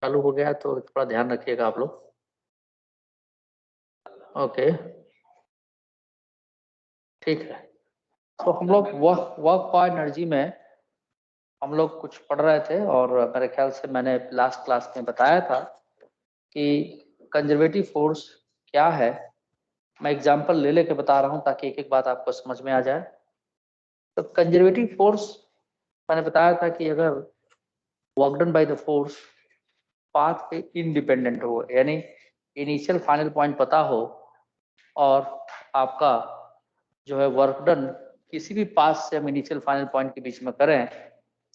चालू हो गया तो थोड़ा ध्यान रखिएगा आप लोग। ओके ठीक है। तो हम लोग वर्क फॉर एनर्जी में हम लोग कुछ पढ़ रहे थे और मेरे ख्याल से मैंने लास्ट क्लास में बताया था कि कंजर्वेटिव फोर्स क्या है। मैं एग्जांपल ले लेके बता रहा हूँ ताकि एक एक बात आपको समझ में आ जाए। तो कंजर्वेटिव फोर्स मैंने बताया था कि अगर work done by the force path पे इंडिपेंडेंट हो, यानी इनिशियल फाइनल पॉइंट पता हो और आपका जो है वर्क डन किसी भी पास से हम इनिशियल फाइनल पॉइंट के बीच में करें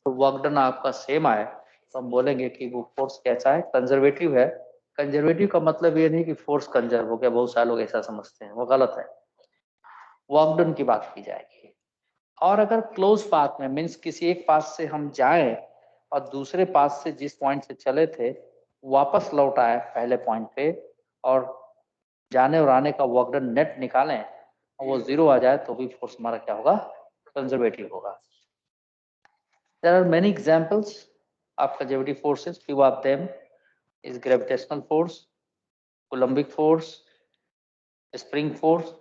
तो वर्क डन आपका सेम आए तो हम बोलेंगे कि वो फोर्स कैसा है, कंजर्वेटिव है। कंजर्वेटिव का मतलब ये नहीं कि फोर्स कंजर्व हो गया, बहुत सारे लोग ऐसा समझते हैं, वो गलत है। वर्क डन की बात की जाएगी। और अगर क्लोज पाथ में मीन्स किसी एक पास से हम जाएं और दूसरे पास से जिस पॉइंट से चले थे वापस लौट आए पहले पॉइंट पे और जाने और आने का वर्क डन नेट निकालें और वो जीरो आ जाए तो भी फोर्स हमारा क्या होगा, कंजर्वेटिव होगा। There are many examples of conservative forces. Few of them is gravitational force, Coulombic force, spring force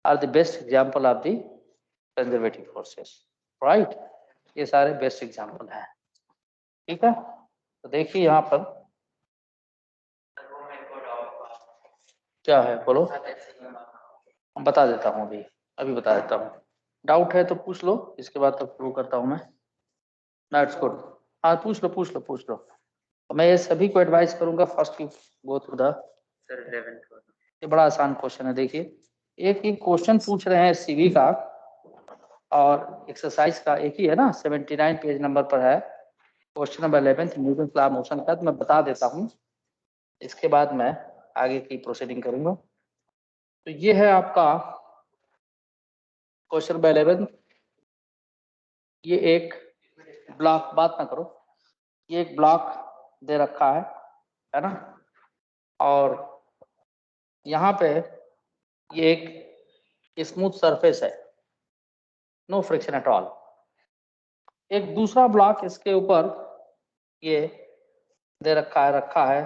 are the best example of the conservative forces. Right? ये सारे बेस्ट एग्जाम्पल हैं। ठीक है, तो देखिए यहाँ पर क्या है, बोलो। बता देता हूँ, अभी अभी बता देता हूँ। डाउट है तो पूछ लो, इसके बाद तब शुरू करता हूँ मैं। That's good. हाँ पूछ लो पूछ लो पूछ लो। तो मैं ये सभी को एडवाइस करूंगा first you go through the, ये बड़ा आसान क्वेश्चन है। देखिए एक एक क्वेश्चन पूछ रहे हैं सीवी का और एक्सरसाइज का एक ही है ना, 79 पेज नंबर पर है question number 11 Newton law of motion का। तो मैं बता देता हूँ, इसके बाद मैं आगे की प्रोसीडिंग करूंगा। तो ये है आपका क्वेश्चन नंबर 11। ये एक ब्लॉक, बात ना करो, ये एक ब्लॉक दे रखा है ना, और यहाँ पे ये एक स्मूथ सरफेस है, नो फ्रिक्शन एट ऑल। एक दूसरा ब्लॉक इसके ऊपर ये दे रखा है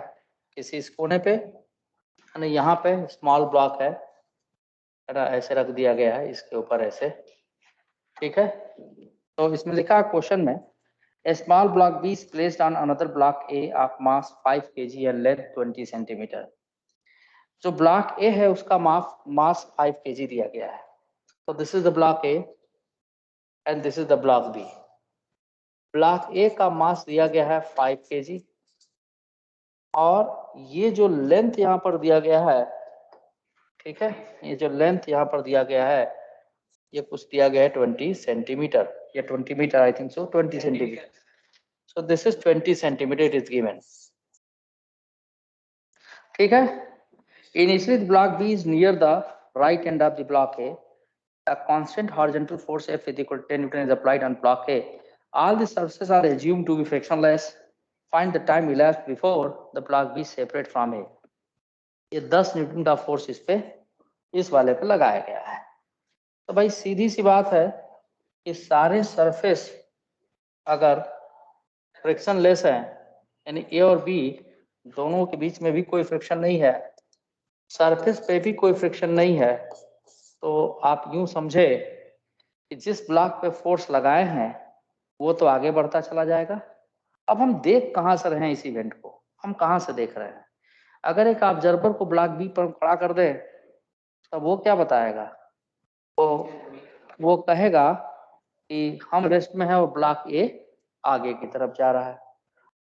किसी इस कोने पे, यानी यहाँ पे स्मॉल ब्लॉक है ना, ऐसे रख दिया गया है इसके ऊपर ऐसे। ठीक है, तो इसमें लिखा क्वेश्चन में a small block B is placed on another block A of mass 5 kg and length 20 centimeter। जो ब्लॉक ए है उसका मास 5 kg दिया गया है। तो this is the block A and this is the block B. Block A का mass दिया गया है 5 kg और ये जो लेंथ यहाँ पर दिया गया है, ठीक है, ये जो लेंथ यहाँ पर दिया गया है ये कुछ दिया गया है 20 सेंटीमीटर या 20 metre, I think so 20 centimetre. So this is 20 centimetre it is given. ठीक है, initially the block B is near the right end of the block A. A constant horizontal force F is equal to 10 Newton is applied on block A. All the surfaces are assumed to be frictionless. Find the time elapsed before the block B separate from A. ये 10 Newton का force इस पे, इस वाले पे लगाया गया है। तो भाई सीधी सी बात है कि सारे सरफेस अगर फ्रिक्शन लेस है, यानी ए और बी दोनों के बीच में भी कोई फ्रिक्शन नहीं है, सरफेस पे भी कोई फ्रिक्शन नहीं है, तो आप यूं समझे कि जिस ब्लॉक पे फोर्स लगाए हैं वो तो आगे बढ़ता चला जाएगा। अब हम देख कहाँ से रहे हैं इस इवेंट को, हम कहाँ से देख रहे हैं। अगर एक ऑब्जर्वर को ब्लॉक बी पर खड़ा कर दे तो वो क्या बताएगा, वो कहेगा कि हम रेस्ट में है और ब्लॉक ए आगे की तरफ जा रहा है।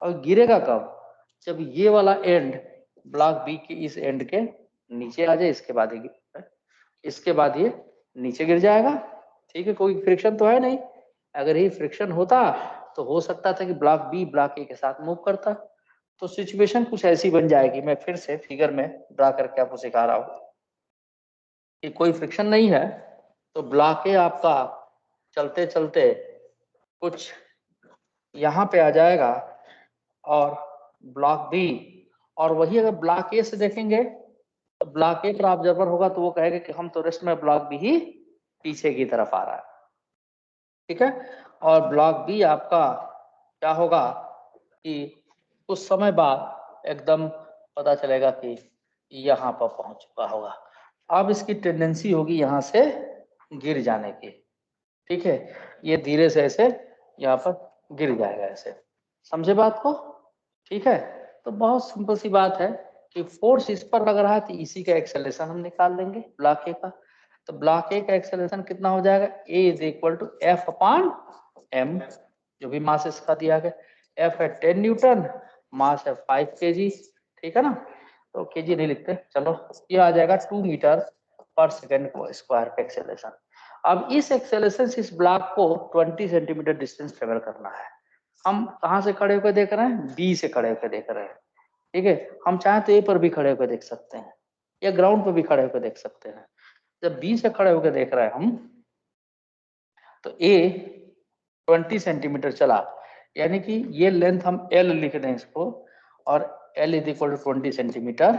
और गिरेगा कब, जब ये वाला एंड ब्लॉक बी के इस एंड के नीचे आ जाए, इसके बाद ये नीचे गिर जाएगा। ठीक है, कोई फ्रिक्शन तो है नहीं। अगर ये फ्रिक्शन होता तो हो सकता था कि ब्लॉक बी ब्लॉक ए के साथ मूव करता। तो सिचुएशन कुछ ऐसी बन जाएगी, मैं फिर से फिगर में ड्रा करके आपको सिखा रहा हूँ कि कोई फ्रिक्शन नहीं है तो ब्लॉक ए आपका चलते चलते कुछ यहाँ पे आ जाएगा और ब्लॉक बी, और वही अगर ब्लॉक ए से देखेंगे तो ब्लॉक ए पर ऑब्जर्वर होगा तो वो कहेगा कि हम तो रेस्ट में ब्लॉक बी ही पीछे की तरफ आ रहा है। ठीक है, और ब्लॉक बी आपका क्या होगा कि कुछ समय बाद एकदम पता चलेगा कि यहाँ पर पहुंच चुका होगा। अब इसकी टेंडेंसी होगी यहाँ से गिर जाने की, ठीक है, ये धीरे से ऐसे यहाँ पर गिर जाएगा ऐसे, समझे बात को, ठीक है। तो बहुत सिंपल सी बात है कि फोर्स इस पर लग रहा है तो इसी का एक्सेलरेशन हम निकाल लेंगे ब्लॉक ए का। तो ब्लॉक ए का एक्सेलरेशन कितना हो जाएगा, A is equal to F upon M, जो भी मास इसका दिया गया। एफ है 10 न्यूटन, मास है 5 kg, ठीक है ना, तो केजी नहीं लिखते, चलो ये आ जाएगा 2 मीटर पर सेकेंड स्क्वायर का एक्सेलरेशन। अब इस एक्सेलरेशन से इस ब्लॉक को 20 सेंटीमीटर डिस्टेंस ट्रेवल करना है। हम कहाँ से खड़े होकर देख रहे हैं, बी से खड़े होकर देख रहे हैं, ठीक है। हम चाहे तो ए पर भी खड़े होकर देख सकते हैं या ग्राउंड पर भी खड़े होकर देख सकते हैं। जब बी से खड़े होकर देख रहे हैं हम, तो ए 20 सेंटीमीटर चला, यानी कि ये लेंथ हम एल लिख दें इसको, और L is equal to 20 centimetre,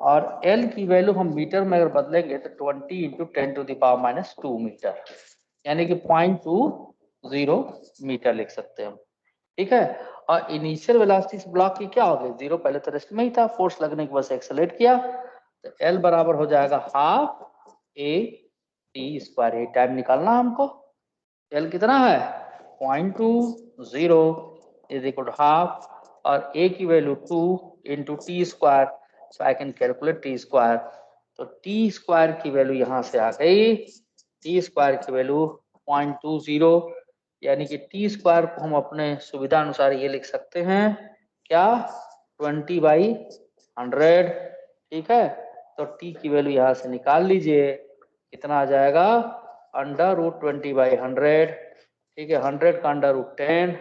और एल की वैल्यू हम मीटर में अगर बदलेंगे तो 20 इंटू 10⁻⁻2 मीटर, यानी कि 0.20 मीटर लिख सकते हैं हम, ठीक है। और इनिशियल वेलोसिटी इस ब्लॉक की क्या होगी, 0, पहले तो रेस्ट में ही था, फोर्स लगने के बाद से एक्सेलरेट किया, तो एल बराबर हो जाएगा हाफ ए टी स्क्वायर। ये टाइम निकालना हमको, एल कितना है 0.20 इज इक्वल टू हाफ, और ए की value 2 into T square, so I can calculate T square. तो टी स्क्वायर की वैल्यू यहाँ से आ गई, टी स्क्वायर की वैल्यू 0.20, यानी कि टी स्क्वायर को हम अपने सुविधा अनुसार ये लिख सकते हैं क्या, 20/100, ठीक है। तो टी की वैल्यू यहाँ से निकाल लीजिए, कितना आ जाएगा, √20/100, ठीक है। 100 का √10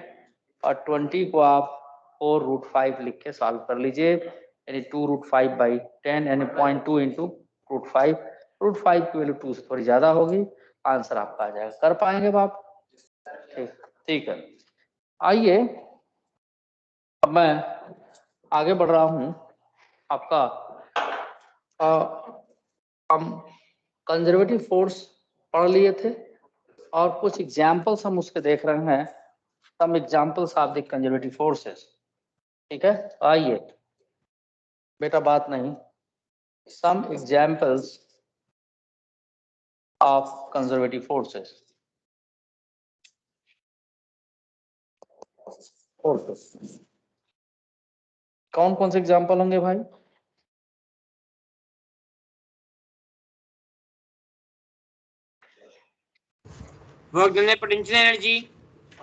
और 20 को आप 4√5 लिख के सॉल्व कर लीजिए, यानी 2√5/10, यानी 0.2 इंटू √5। √5 की वैल्यू 2 से थोड़ी ज्यादा होगी, आंसर आपका आ जाएगा। कर पाएंगे आप, ठीक, ठीक है। आइए अब मैं आगे बढ़ रहा हूं आपका, हम कंजर्वेटिव फोर्स पढ़ लिए थे और कुछ एग्जाम्पल्स हम उसके देख रहे हैं, some examples of the conservative forces, ठीक है। आइए बेटा, बात नहीं, some examples of conservative forces, कौन कौन से एग्जाम्पल होंगे भाई, work done by potential energy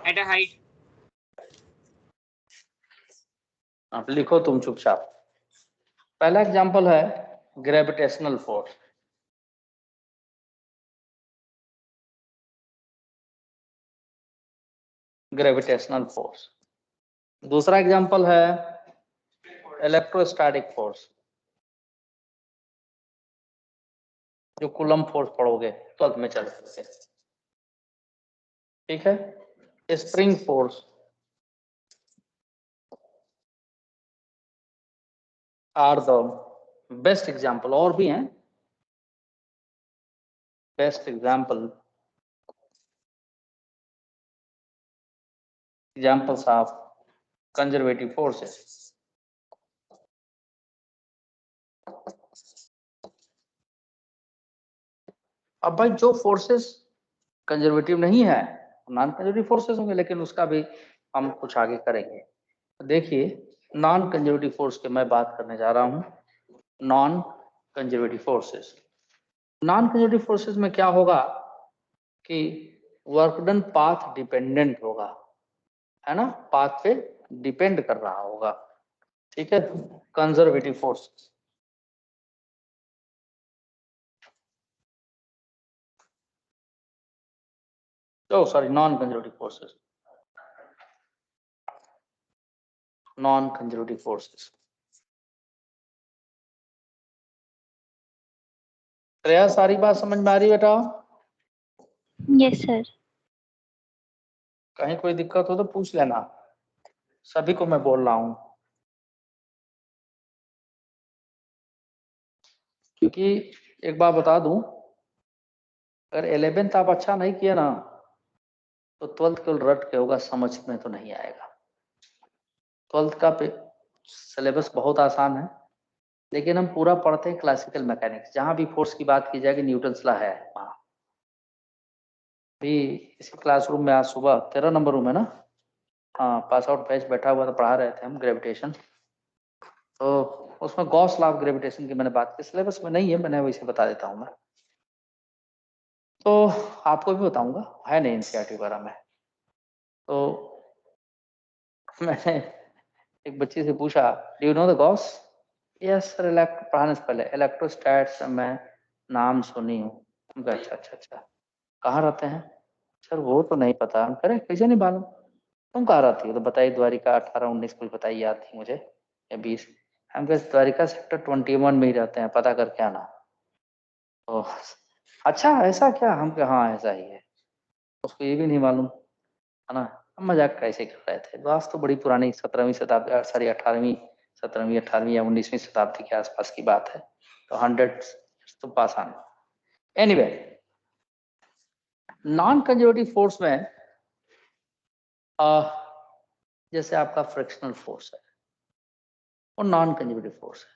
at a height. आप लिखो तुम चुपचाप। पहला एग्जाम्पल है ग्रेविटेशनल फोर्स, ग्रेविटेशनल फोर्स। दूसरा एग्जाम्पल है इलेक्ट्रोस्टैटिक फोर्स, जो कूलम फोर्स पढ़ोगे 12th में चल सकते, ठीक है। Spring force are the best example, और भी हैं best example, examples of conservative forces. अब भाई जो फोर्सेस कंजर्वेटिव नहीं है नॉन कंजर्वेटिव फोर्सेस होंगे, लेकिन उसका भी हम कुछ आगे करेंगे। देखिए नॉन कंजर्वेटिव फोर्स के मैं बात करने जा रहा हूं, non conservative forces. Non conservative forces में क्या होगा कि वर्क डन पाथ डिपेंडेंट होगा, है ना, पाथ पे डिपेंड कर रहा होगा, ठीक है। Conservative forces, oh sorry, non conservative forces, non conservative forces। Shreya सारी बात समझ में आ रही बेटा? Yes sir. कहीं कोई दिक्कत हो तो पूछ लेना, सभी को मैं बोल रहा हूं, क्योंकि एक बात बता दूं, अगर 11th आप अच्छा नहीं किया ना तो 12th केवल रट के होगा, समझ में तो नहीं आएगा। 12th का सिलेबस बहुत आसान है, लेकिन हम पूरा पढ़ते हैं क्लासिकल मैकेनिक्स। जहाँ भी फोर्स की बात की जाएगी न्यूटन्स लॉ है वहाँ भी। इसी क्लासरूम में आज सुबह 13 नंबर रूम है ना, हाँ, पास आउट बैच बैठा हुआ था, पढ़ा रहे थे हम ग्रेविटेशन। तो उसमें गॉस लॉ ऑफ ग्रेविटेशन की मैंने बात की, सिलेबस में नहीं है, मैंने वैसे बता देता हूँ मैं। तो आपको भी बताऊंगा, है नहीं एनसीईआरटी वगैरह में। तो मैंने एक बच्ची से पूछा, do you know the Gauss? Yes sir, पढ़ाने से पहले इलेक्ट्रोस्टैट्स मैं नाम सुनी हूँ। अच्छा अच्छा अच्छा, कहाँ रहते हैं? सर वो तो नहीं पता। हम करे कैसे नहीं मालूम, तुम कहाँ रहती हो? तो बताइए, द्वारिका 18-19 कुछ बताइए, याद थी मुझे, या 20। हम कहे द्वारिका सेक्टर 21 में ही रहते हैं, पता करके आना। तो अच्छा ऐसा क्या? हम कहे हाँ ऐसा ही है। उसको ये भी नहीं मालूम, है ना। हम मजाक कैसे कर रहे थे। बात तो बड़ी पुरानी 17वीं शताब्दी, सॉरी 18वीं, 17वीं 18वीं या 19वीं शताब्दी के आसपास की बात है। तो 100 तो पास आन। एनीवे, नॉन कंजर्वेटिव फोर्स में जैसे आपका फ्रिक्शनल फोर्स है, वो नॉन कंजर्वेटिव फोर्स है।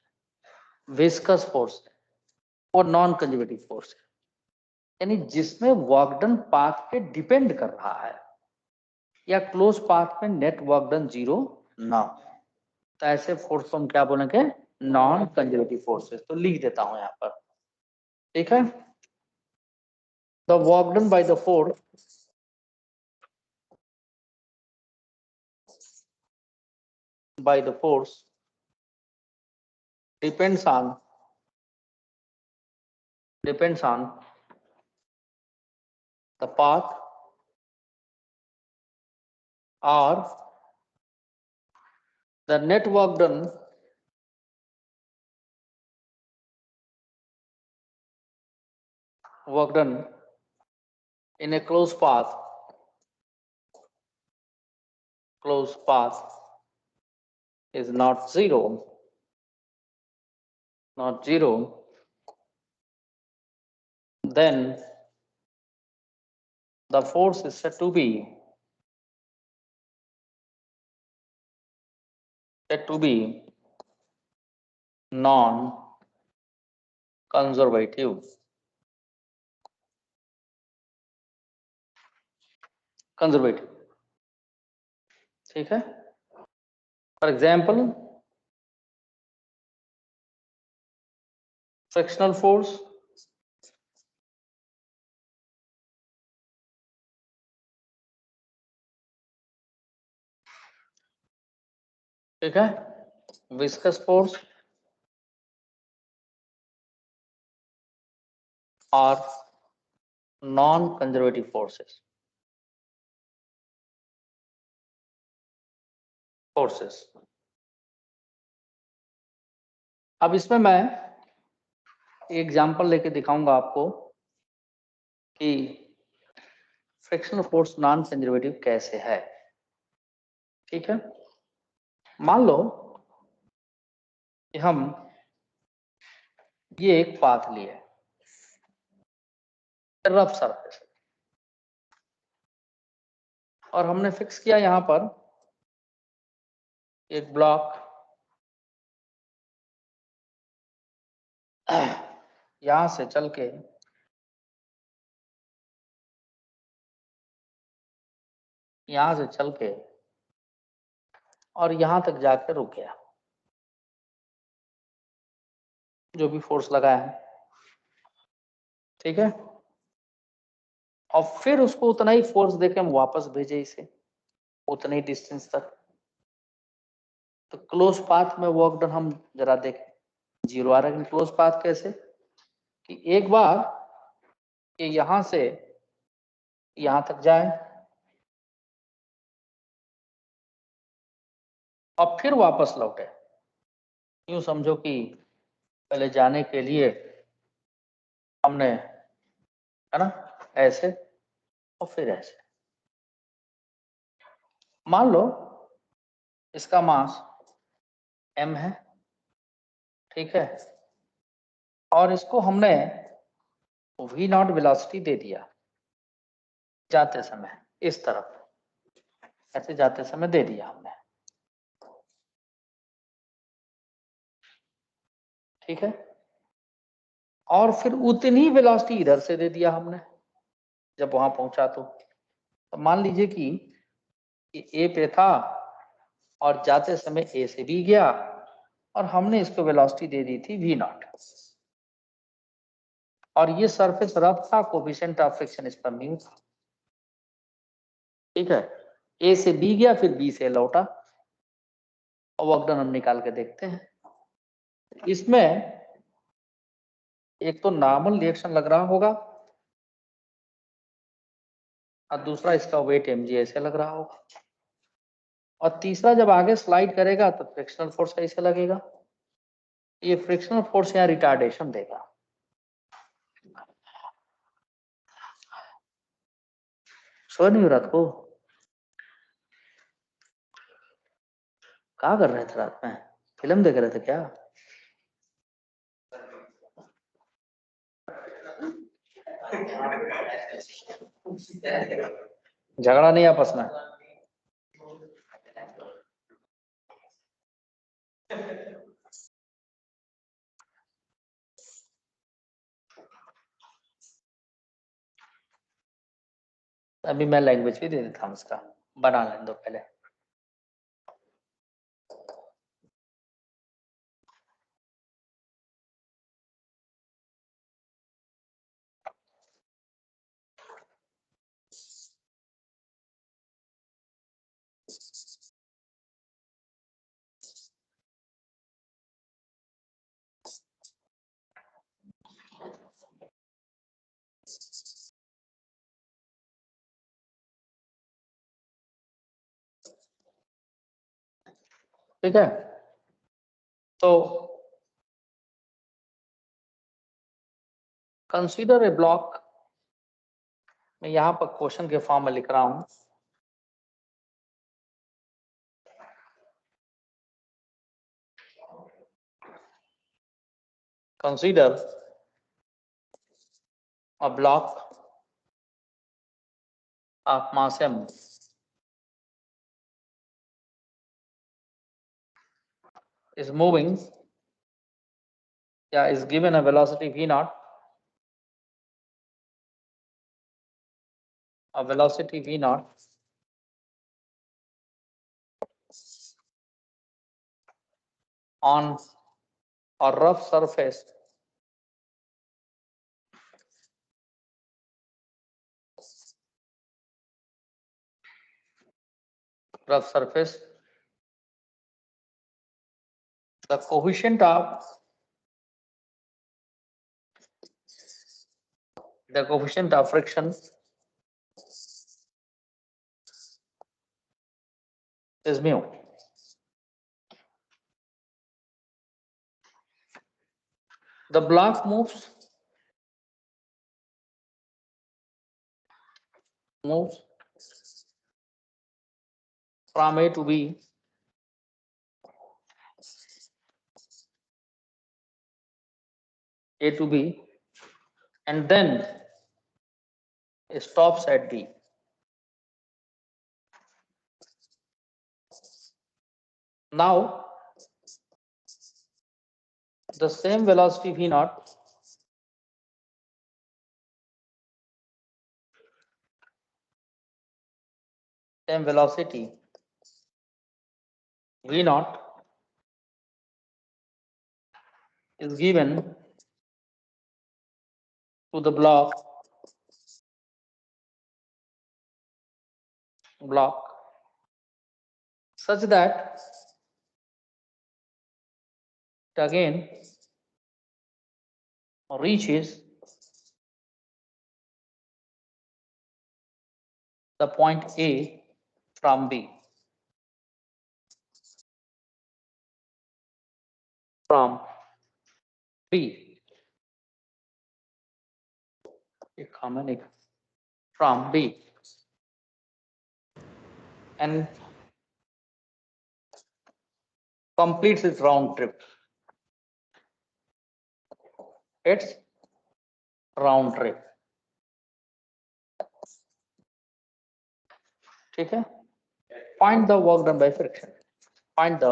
विस्कस फोर्स है, वो नॉन कंजर्वेटिव फोर्स है, यानी जिसमें वर्क डन पाथ पे डिपेंड कर रहा है, या क्लोज पाथ में नेट वर्क डन 0 ना। तो ऐसे फोर्स को हम क्या बोलेंगे? Non conservative forces. तो लिख देता हूं यहां पर, ठीक है। The work done by the force depends on the path or the net work done in a closed path is not zero, then the force is said to be non conservative। ठीक है। For example, frictional force ठीक है, viscous force और non conservative forces. अब इसमें मैं example लेके दिखाऊंगा आपको कि फ्रिक्शनल फोर्स नॉन कंजर्वेटिव कैसे है। ठीक है, मान लो कि हम ये एक पाथ लिए, रफ सरफेस, और हमने फिक्स किया यहां पर एक ब्लॉक, यहां से चल के और यहां तक जाकर रुक गया, जो भी फोर्स लगा है। ठीक है, और फिर उसको उतना ही फोर्स देके हम वापस भेजे इसे उतने ही डिस्टेंस तक। तो क्लोज पाथ में वर्क डन हम जरा देखें, 0 आ रहा है। क्लोज पाथ कैसे कि एक बार ये यहां से यहां तक जाए और फिर वापस लौटे। यूं समझो कि पहले जाने के लिए हमने, है ना, ऐसे और फिर ऐसे। मान लो इसका मास m है, ठीक है, और इसको हमने v0 वेलोसिटी दे दिया जाते समय, इस तरफ ऐसे जाते समय दे दिया हमने। ठीक है, और फिर उतनी वेलोसिटी इधर से दे दिया हमने जब वहां पहुंचा। तो मान लीजिए कि ए पे था और जाते समय ए से बी गया और हमने इसको वेलोसिटी दे दी थी v नॉट, और ये सरफेस रफ था, कोफिशिएंट ऑफ फ्रिक्शन इस पर म्यू था। ठीक है, ए से बी गया फिर बी से लौटा, और वर्क डन हम निकाल के देखते हैं। इसमें एक तो नॉर्मल रिएक्शन लग रहा होगा और दूसरा इसका वेट mg ऐसे लग रहा होगा, और तीसरा जब आगे स्लाइड करेगा तो फ्रिक्शनल फोर्स ऐसे लगेगा। ये फ्रिक्शनल फोर्स यहाँ रिटार्डेशन देगा। सो नहीं रात को क्या कर रहे थे? रात में फिल्म देख रहे थे क्या? झगड़ा नहीं आपस में? अभी मैं लैंग्वेज भी दे देता हूँ, इसका बना लेने दो पहले। ठीक है, तो कंसीडर ए ब्लॉक, मैं यहां पर क्वेश्चन के फॉर्म में लिख रहा हूं। Consider a block of mass m is moving, is given a velocity v naught, a velocity v naught on a rough surface the coefficient of friction is mu. The block moves from A to B and then stops at D. Now the same velocity v naught is given to the block such that it again reaches the point A from B. From B. From B. And completes its round trip. Its round trip. ठीक है? Find the work done by friction. Find the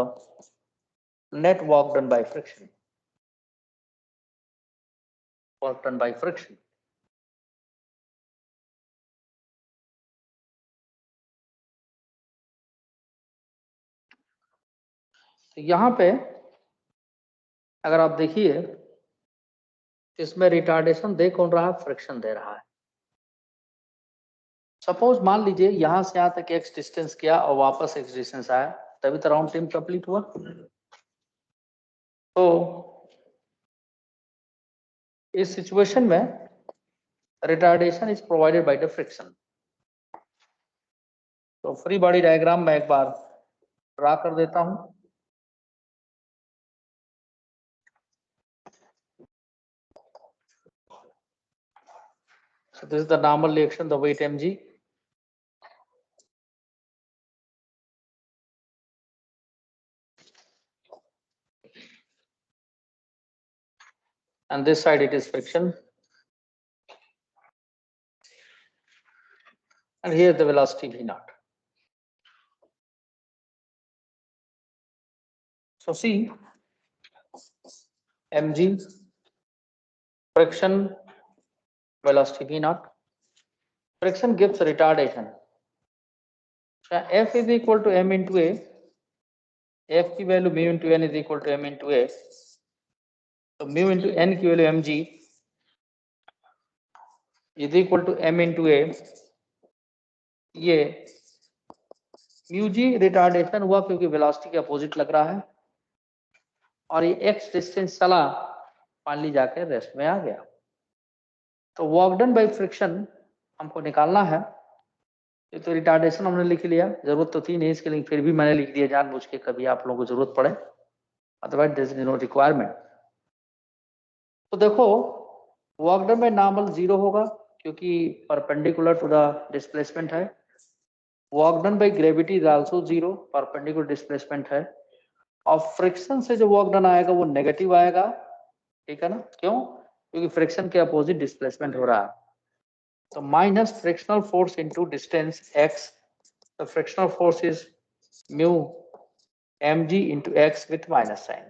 net work done by friction. Work done by friction. तो यहाँ पे अगर आप देखिए इसमें retardation दे कौन रहा है, फ्रिक्शन दे रहा है। सपोज मान लीजिए यहां से यहां तक एक्स डिस्टेंस किया और वापस एक्स डिस्टेंस आया, तभी तो राउंड ट्रिप कंप्लीट हुआ। तो इस सिचुएशन में retardation is provided by the friction. तो फ्री बॉडी डायग्राम में एक बार ड्रा कर देता हूं। So this is the normal reaction, the weight mg, and this side it is friction, and here the velocity v naught. So see mg, friction, velocity v naught. Friction gives retardation. So F is equal to m into a. F की value mu into n is equal to m into a. तो mu into n की value mg is equal to m into a. ये mu g retardation हुआ क्योंकि velocity के opposite लग रहा है, और ये x डिस्टेंस चला, मान ली जाके रेस्ट में आ गया। तो वर्क डन बाय फ्रिक्शन हमको निकालना है। ये तो रिटार्डेशन हमने लिख लिया, जरूरत तो थी नहीं इसके लिए, फिर भी मैंने लिख दिया जानबूझ के, कभी आप लोगों को जरूरत पड़े, otherwise there is no requirement. तो देखो वर्क डन बाय नॉर्मल 0 होगा क्योंकि परपेंडिकुलर टू द डिस्प्लेसमेंट है। Work done by gravity is also 0, perpendicular displacement है। और फ्रिक्शन से जो वर्क डन आएगा वो नेगेटिव आएगा, ठीक है ना? क्यों? क्योंकि फ्रिक्शन के अपोजिट डिस्प्लेसमेंट हो रहा है। तो minus frictional force into distance x, the frictional force is mu mg into x with minus sign,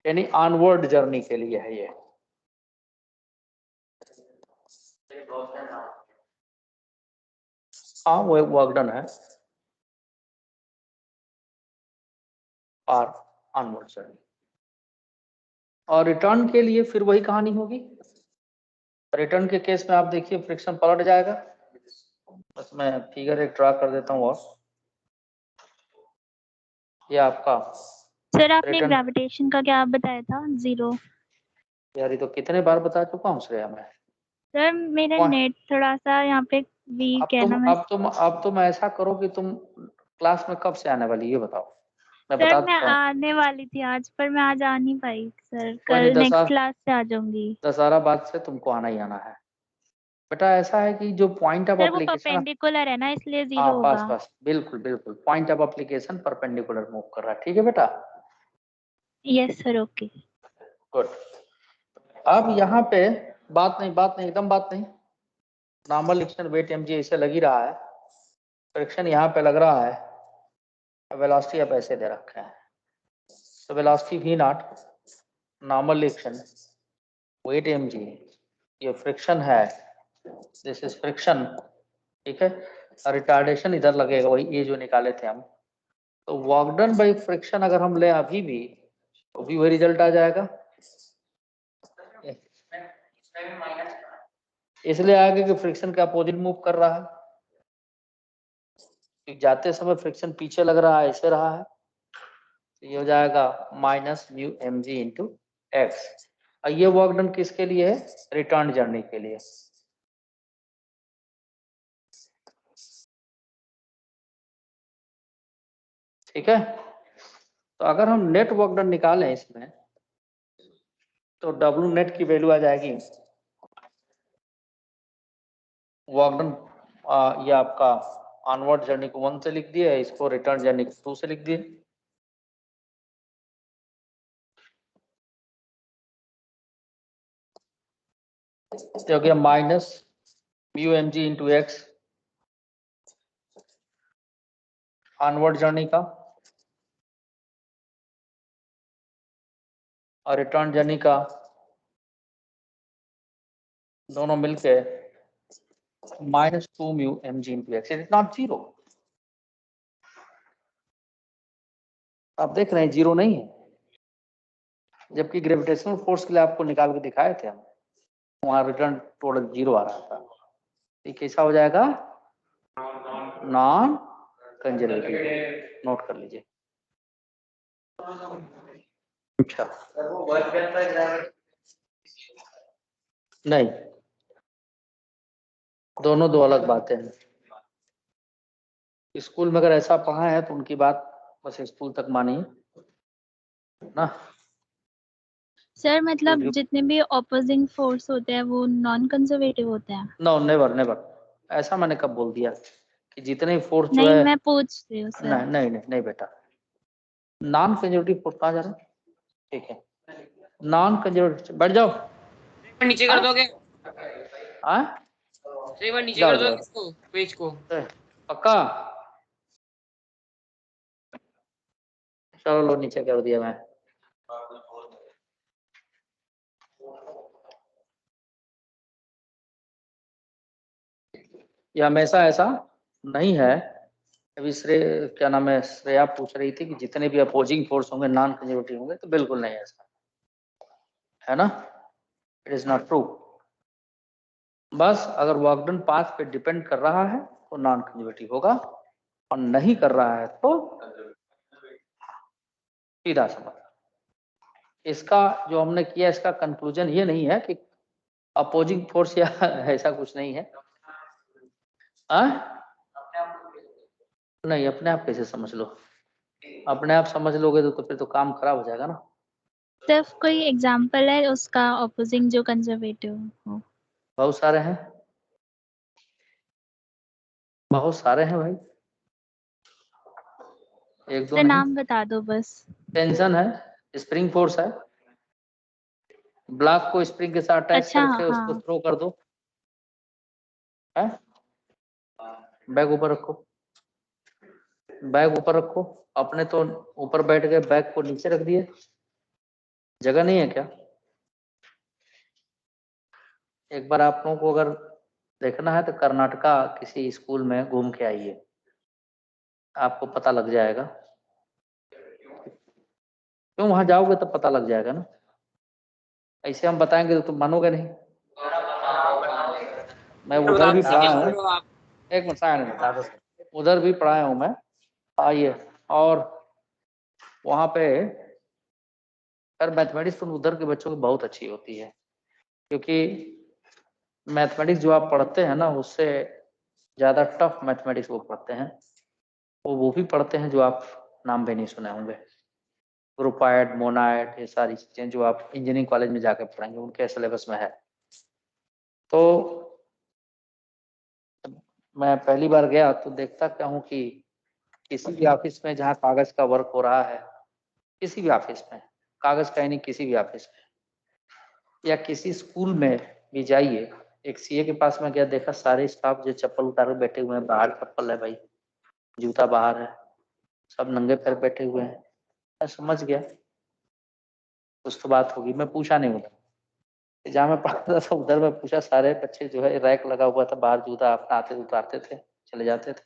यानी ऑनवर्ड जर्नी के लिए है ये। हाँ वो एक वर्क डन है और ऑनवर्ड जर्नी। और रिटर्न के लिए फिर वही कहानी होगी। रिटर्न के केस में आप देखिए फ्रिक्शन पलट जाएगा। बस मैं फिगर एक ड्रा कर देता हूँ। और ये आपका सर आपने रिटर्न, ग्रेविटेशन का क्या बताया था? 0। यार ये तो कितने बार बता चुका हूँ श्रेया मैं। सर मेरा नेट थोड़ा सा यहाँ पे वीक है ना। मैं अब तुम ऐसा करो कि तुम क्लास में कब से आने वाली ये बताओ, मैं सर बता मैं देता हूँ। आने वाली थी आज, पर मैं आज आ नहीं पाई सर। कोई नहीं, कल नेक्स्ट क्लास से आ जाऊंगी। दशहरा बाद से तुमको आना ही आना है बेटा। ऐसा है कि जो पॉइंट ऑफ सर वो एप्लीकेशन, परपेंडिकुलर है ना, इसलिए 0 हाँ बस होगा। बस बिल्कुल बिल्कुल, point of application perpendicular move कर रहा है, ठीक है बेटा? Yes sir, okay. गुड। अब यहाँ पे बात नहीं एकदम बात नहीं। नॉर्मल एक्शन वेट mg ऐसे लग ही रहा है, फ्रिक्शन यहाँ पे लग रहा है, वेलोसिटी अब ऐसे दे रखे हैं। तो velocity v naught, normal action weight mg, ये फ्रिक्शन है, दिस इज फ्रिक्शन, ठीक है? और रिटार्डेशन इधर लगेगा, वही ये जो निकाले थे हम। तो वर्क डन बाय फ्रिक्शन अगर हम ले अभी भी, तो भी वही रिजल्ट आ जाएगा। इसलिए आगे कि फ्रिक्शन के अपोजिट मूव कर रहा है, जाते समय फ्रिक्शन पीछे लग रहा है, ऐसे रहा है, तो ये हो जाएगा minus mu M G into X. और ये वर्क डन किसके लिए है? रिटर्न जर्नी के लिए। ठीक है? तो अगर हम नेट वर्क डन निकालें इसमें, तो डब्ल्यू नेट की वैल्यू आ जाएगी वर्क डन, ये आपका ऑनवर्ड जर्नी को 1 से लिख दिए, इसको रिटर्न जर्नी को 2 से लिख दिए। तो हो गया minus mu M G into X onward journey का, और रिटर्न जर्नी का दोनों मिलके -2 mu mg into x, it is not zero. आप देख रहे हैं जीरो नहीं है, जबकि ग्रेविटेशनल फोर्स के लिए आपको निकाल के दिखाए थे हम, वहां रिटर्न टोटल जीरो आ रहा था। ये कैसा हो जाएगा? Non conservative. नोट कर लीजिए। अच्छा, नहीं, दोनों दो अलग बातें हैं। स्कूल में अगर ऐसा पढ़ा है तो उनकी बात बस स्कूल तक मानिए ना। सर मतलब जितने भी ऑपोजिंग फोर्स होते हैं वो नॉन कंजर्वेटिव होते हैं? नो, नेवर नेवर, ऐसा मैंने कब बोल दिया कि जितने फोर्स जो नहीं, है। मैं पूछ रही हूँ सर। नहीं नहीं नहीं नहीं बेटा, नॉन कंजर्वेटिव फोर्स कहाँ जा रहे हैं? ठीक है, नॉन कंजर्वेटिव, बैठ जाओ। एक बार नीचे कर दोगे? हाँ, एक बार नीचे जाओ कर दोगे जाओ, इसको, पेज को? पक्का? चलो लो, नीचे कर दिया मैं। ये हमेशा ऐसा नहीं है। अभी क्या नाम है, श्रेया पूछ रही थी कि जितने भी अपोजिंग फोर्स होंगे नॉन कंजर्वेटिव होंगे, तो बिल्कुल नहीं ऐसा है ना, इट इज नॉट ट्रू। बस अगर वर्क डन पाथ पे डिपेंड कर रहा है तो नॉन कंजर्वेटिव होगा, और नहीं कर रहा है तो सीधा समझ। इसका जो हमने किया, इसका कंक्लूजन ये नहीं है कि अपोजिंग फोर्स या ऐसा कुछ नहीं है। नहीं, अपने आप कैसे समझ लो? अपने आप समझ लोगे तो फिर तो काम खराब हो जाएगा ना। सिर्फ कोई एग्जांपल है उसका ऑपोजिंग जो कंजर्वेटिव हो? बहुत सारे हैं, बहुत सारे हैं भाई, एक दो सर नहीं। नाम बता दो बस। टेंशन है, स्प्रिंग फोर्स है, ब्लॉक को स्प्रिंग के साथ अटैच अच्छा, करके उसको हाँ। थ्रो कर दो, है? बैग ऊपर रखो, बैग ऊपर रखो। अपने तो ऊपर बैठ गए, बैग को नीचे रख दिए, जगह नहीं है क्या? एक बार आप लोगों को अगर देखना है तो कर्नाटका किसी स्कूल में घूम के आइए, आपको पता लग जाएगा। क्यों, वहां जाओगे तो पता लग जाएगा ना। ऐसे हम बताएंगे तो तुम मानोगे नहीं। मैं उधर भी पढ़ा हूँ, एक मिनट साया नहीं था, उधर भी पढ़ाया हूँ मैं। आइए, और वहाँ पे यार मैथमेटिक्स तो उधर के बच्चों की बहुत अच्छी होती है, क्योंकि मैथमेटिक्स जो आप पढ़ते हैं ना, उससे ज़्यादा टफ मैथमेटिक्स वो पढ़ते हैं। वो भी पढ़ते हैं जो आप नाम भी नहीं सुने होंगे, ग्रुपाइड, मोनाइड, ये सारी चीज़ें जो आप इंजीनियरिंग कॉलेज में जाकर पढ़ेंगे, उनके सिलेबस में है। तो मैं पहली बार गया तो देखता क्या हूँ कि किसी भी ऑफिस में जहाँ कागज का वर्क हो रहा है, किसी भी ऑफिस में, कागज का यानी किसी भी ऑफिस में, या किसी स्कूल में भी जाइए, एक सीए के पास में गया, देखा सारे स्टाफ जो चप्पल उतार के बैठे हुए हैं, बाहर चप्पल है भाई, जूता बाहर है, सब नंगे पैर बैठे हुए हैं। मैं समझ गया कुछ तो बात होगी, मैं पूछा नहीं उधर जहाँ मैं पढ़ता था, उधर मैं पूछा, सारे बच्चे जो है, रैक लगा हुआ था बाहर, जूता अपना आते उतारते थे, चले जाते थे।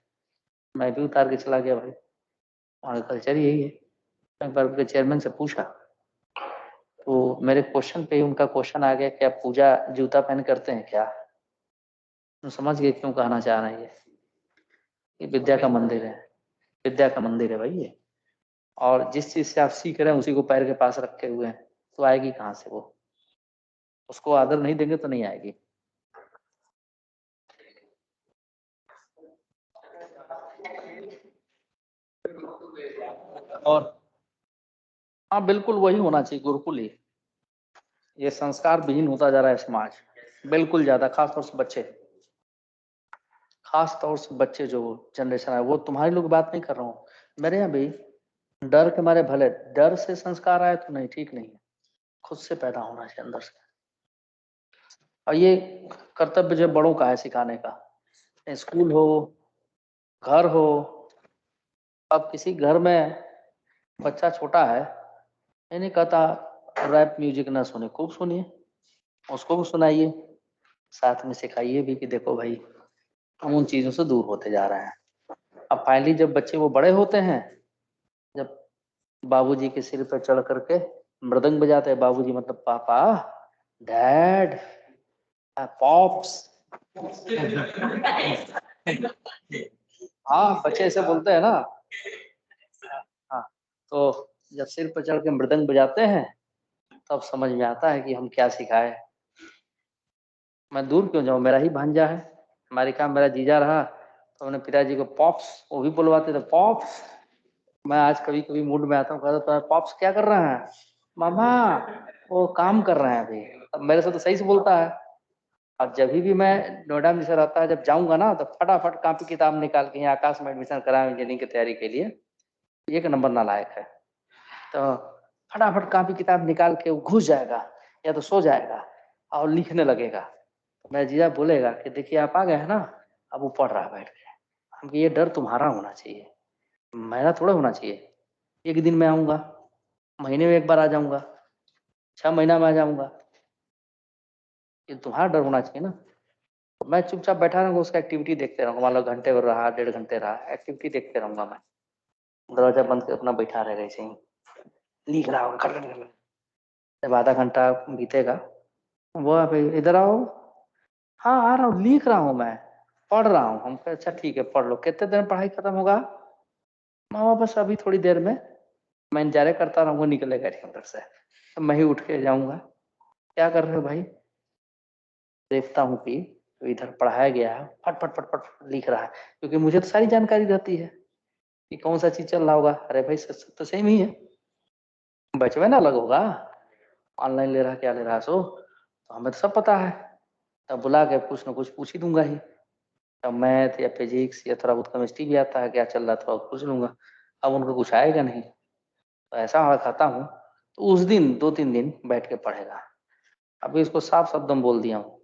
मैं भी उतार के चला गया भाई, वहाँ का कल्चर यही है। एक बार उनके चेयरमैन से पूछा, तो मेरे क्वेश्चन पे ही उनका क्वेश्चन आ गया, क्या पूजा जूता पहन करते हैं क्या? तो समझ गए क्यों कहना चाह रहे हैं ये विद्या का मंदिर है, विद्या का मंदिर है भाई ये। और जिस चीज से आप सीख रहे हैं उसी को पैर के पास रखे हुए हैं, तो आएगी कहाँ से वो? उसको आदर नहीं देंगे तो नहीं आएगी। और हाँ, बिल्कुल वही होना चाहिए, गुरुकुल ही। ये संस्कार विहीन होता जा रहा है समाज, बिल्कुल ज्यादा, खासतौर से बच्चे, खास तौर से बच्चे जो जनरेशन है, वो तुम्हारी लोग बात नहीं कर रहा हूँ, मेरे यहाँ भी डर के मारे, भले डर से संस्कार आए तो नहीं, ठीक नहीं है, खुद से पैदा होना चाहिए अंदर से। और ये कर्तव्य जो बड़ों का है सिखाने का, स्कूल हो, घर हो। अब किसी घर में बच्चा छोटा है, ये नहीं कहता रैप म्यूजिक ना सुने, खूब सुनिए, उसको भी सुनाइए, साथ में सिखाइए भी कि देखो भाई हम उन चीजों से दूर होते जा रहे हैं। अब फाइनली जब बच्चे वो बड़े होते हैं, जब बाबूजी के सिर पर चढ़ करके मृदंग बजाते हैं, बाबूजी मतलब पापा, डैड, पॉप्स। हाँ, बच्चे ऐसे बोलते हैं ना। हाँ, तो जब सिर पर चढ़ के मृदंग बजाते हैं तब समझ में आता है कि हम क्या सिखाए। मैं दूर क्यों जाऊं, मेरा ही भांजा है। हमारे काम मेरा जीजा रहा तो हमने पिताजी को पॉप्स, वो भी बुलवाते थे पॉप्स। मैं आज कभी कभी मूड में आता हूँ, कहता तो पॉप्स क्या कर रहे हैं मामा, वो काम कर रहे हैं अभी। अब मेरे से तो सही से बोलता है। अब जब भी मैं नोएडा में से रहता है, जब जाऊंगा ना तो फटाफट कॉपी किताब निकाल के यहाँ आकाश में एडमिशन कराया इंजीनियरिंग की तैयारी के लिए, एक नंबर नालायक है। तो फटाफट कॉपी किताब निकाल के वो घुस जाएगा या तो सो जाएगा और लिखने लगेगा। मेरा जीजा बोलेगा कि देखिए आप आ गए हैं ना, अब वो पढ़ रहा है बैठ के। हम ये डर तुम्हारा होना चाहिए, मेरा थोड़ा होना चाहिए। एक दिन में आऊंगा, महीने में एक बार आ जाऊंगा, 6 महीना में आ जाऊंगा, ये तुम्हारा डर होना चाहिए ना। मैं चुपचाप बैठा रहूंगा, उसका एक्टिविटी देखते रहूंगा। मान लो घंटे भर रहा, 1.5 घंटे रहा, एक्टिविटी देखते रहूंगा मैं। दरवाजा बंद कर अपना बैठा रहेगा ऐसे ही, लिख रहा होगा खट खट खट। जब आधा घंटा बीतेगा, वो आप इधर आओ। हाँ आ रहा हूँ, लिख रहा हूँ मैं, पढ़ रहा हूँ। हम कहे अच्छा ठीक है पढ़ लो। कितने देर में पढ़ाई खत्म होगा मामा? बस अभी थोड़ी देर में। मैं इंतजार करता रहूंगा, निकलेगा नहीं अंदर से। तो मैं ही उठ के जाऊंगा, क्या कर रहे हो भाई? देखता हूँ कि तो इधर पढ़ाया गया है, फट फट फट फट लिख रहा है, क्योंकि मुझे तो सारी जानकारी रहती है कि कौन सा चीज चल रहा होगा। अरे भाई सच तो सेम ही है, बचपन अलग होगा, ऑनलाइन ले रहा क्या ले रहा सो, तो हमें तो सब पता है। तब बुला के कुछ ना कुछ पूछ ही दूंगा ही। तब मैथ या फिजिक्स या थोड़ा बहुत केमिस्ट्री भी आता है, क्या चल रहा थोड़ा पूछ लूंगा। अब उनको कुछ आएगा नहीं, तो ऐसा मैं खाता हूँ तो उस दिन 2-3 दिन बैठ के पढ़ेगा। अभी इसको साफ शब्दों में बोल दिया हूँ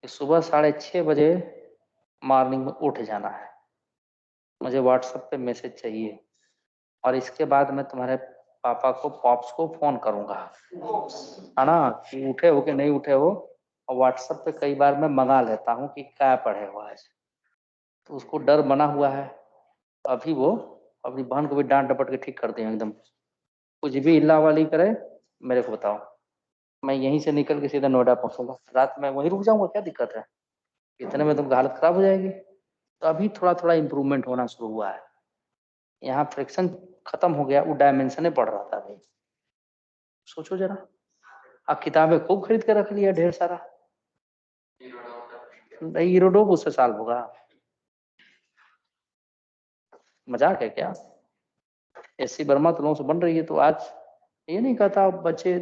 कि सुबह 6:30 बजे मॉर्निंग में उठ जाना है, मुझे व्हाट्सएप पे मैसेज चाहिए, और इसके बाद मैं तुम्हारे पापा को, पॉप्स को फोन करूंगा, है ना, कि उठे हो कि नहीं उठे हो। और व्हाट्सएप पे कई बार मैं मंगा लेता हूँ कि क्या पढ़े हो आज। तो उसको डर बना हुआ है। अभी वो अपनी बहन को भी डांट डपट के ठीक कर दिया एकदम। कुछ भी इल्ला वाली करे मेरे को बताओ, मैं यहीं से निकल के सीधा नोएडा पहुंचूंगा, रात में वहीं रुक जाऊंगा, क्या दिक्कत है? इतने में तुम हालत खराब हो जाएगी। तो अभी थोड़ा थोड़ा इम्प्रूवमेंट होना शुरू हुआ है। यहाँ फ्रिक्शन खत्म हो गया, वो डायमेंशन बढ़ रहा था भाई। सोचो जरा, अब किताबें खूब खरीद के रख लिया ढेर सारा। ईरोडोप उससे साल होगा, मजाक है क्या? एससी वर्मा तो लोगों से बन रही है, तो आज ये नहीं कहता बच्चे,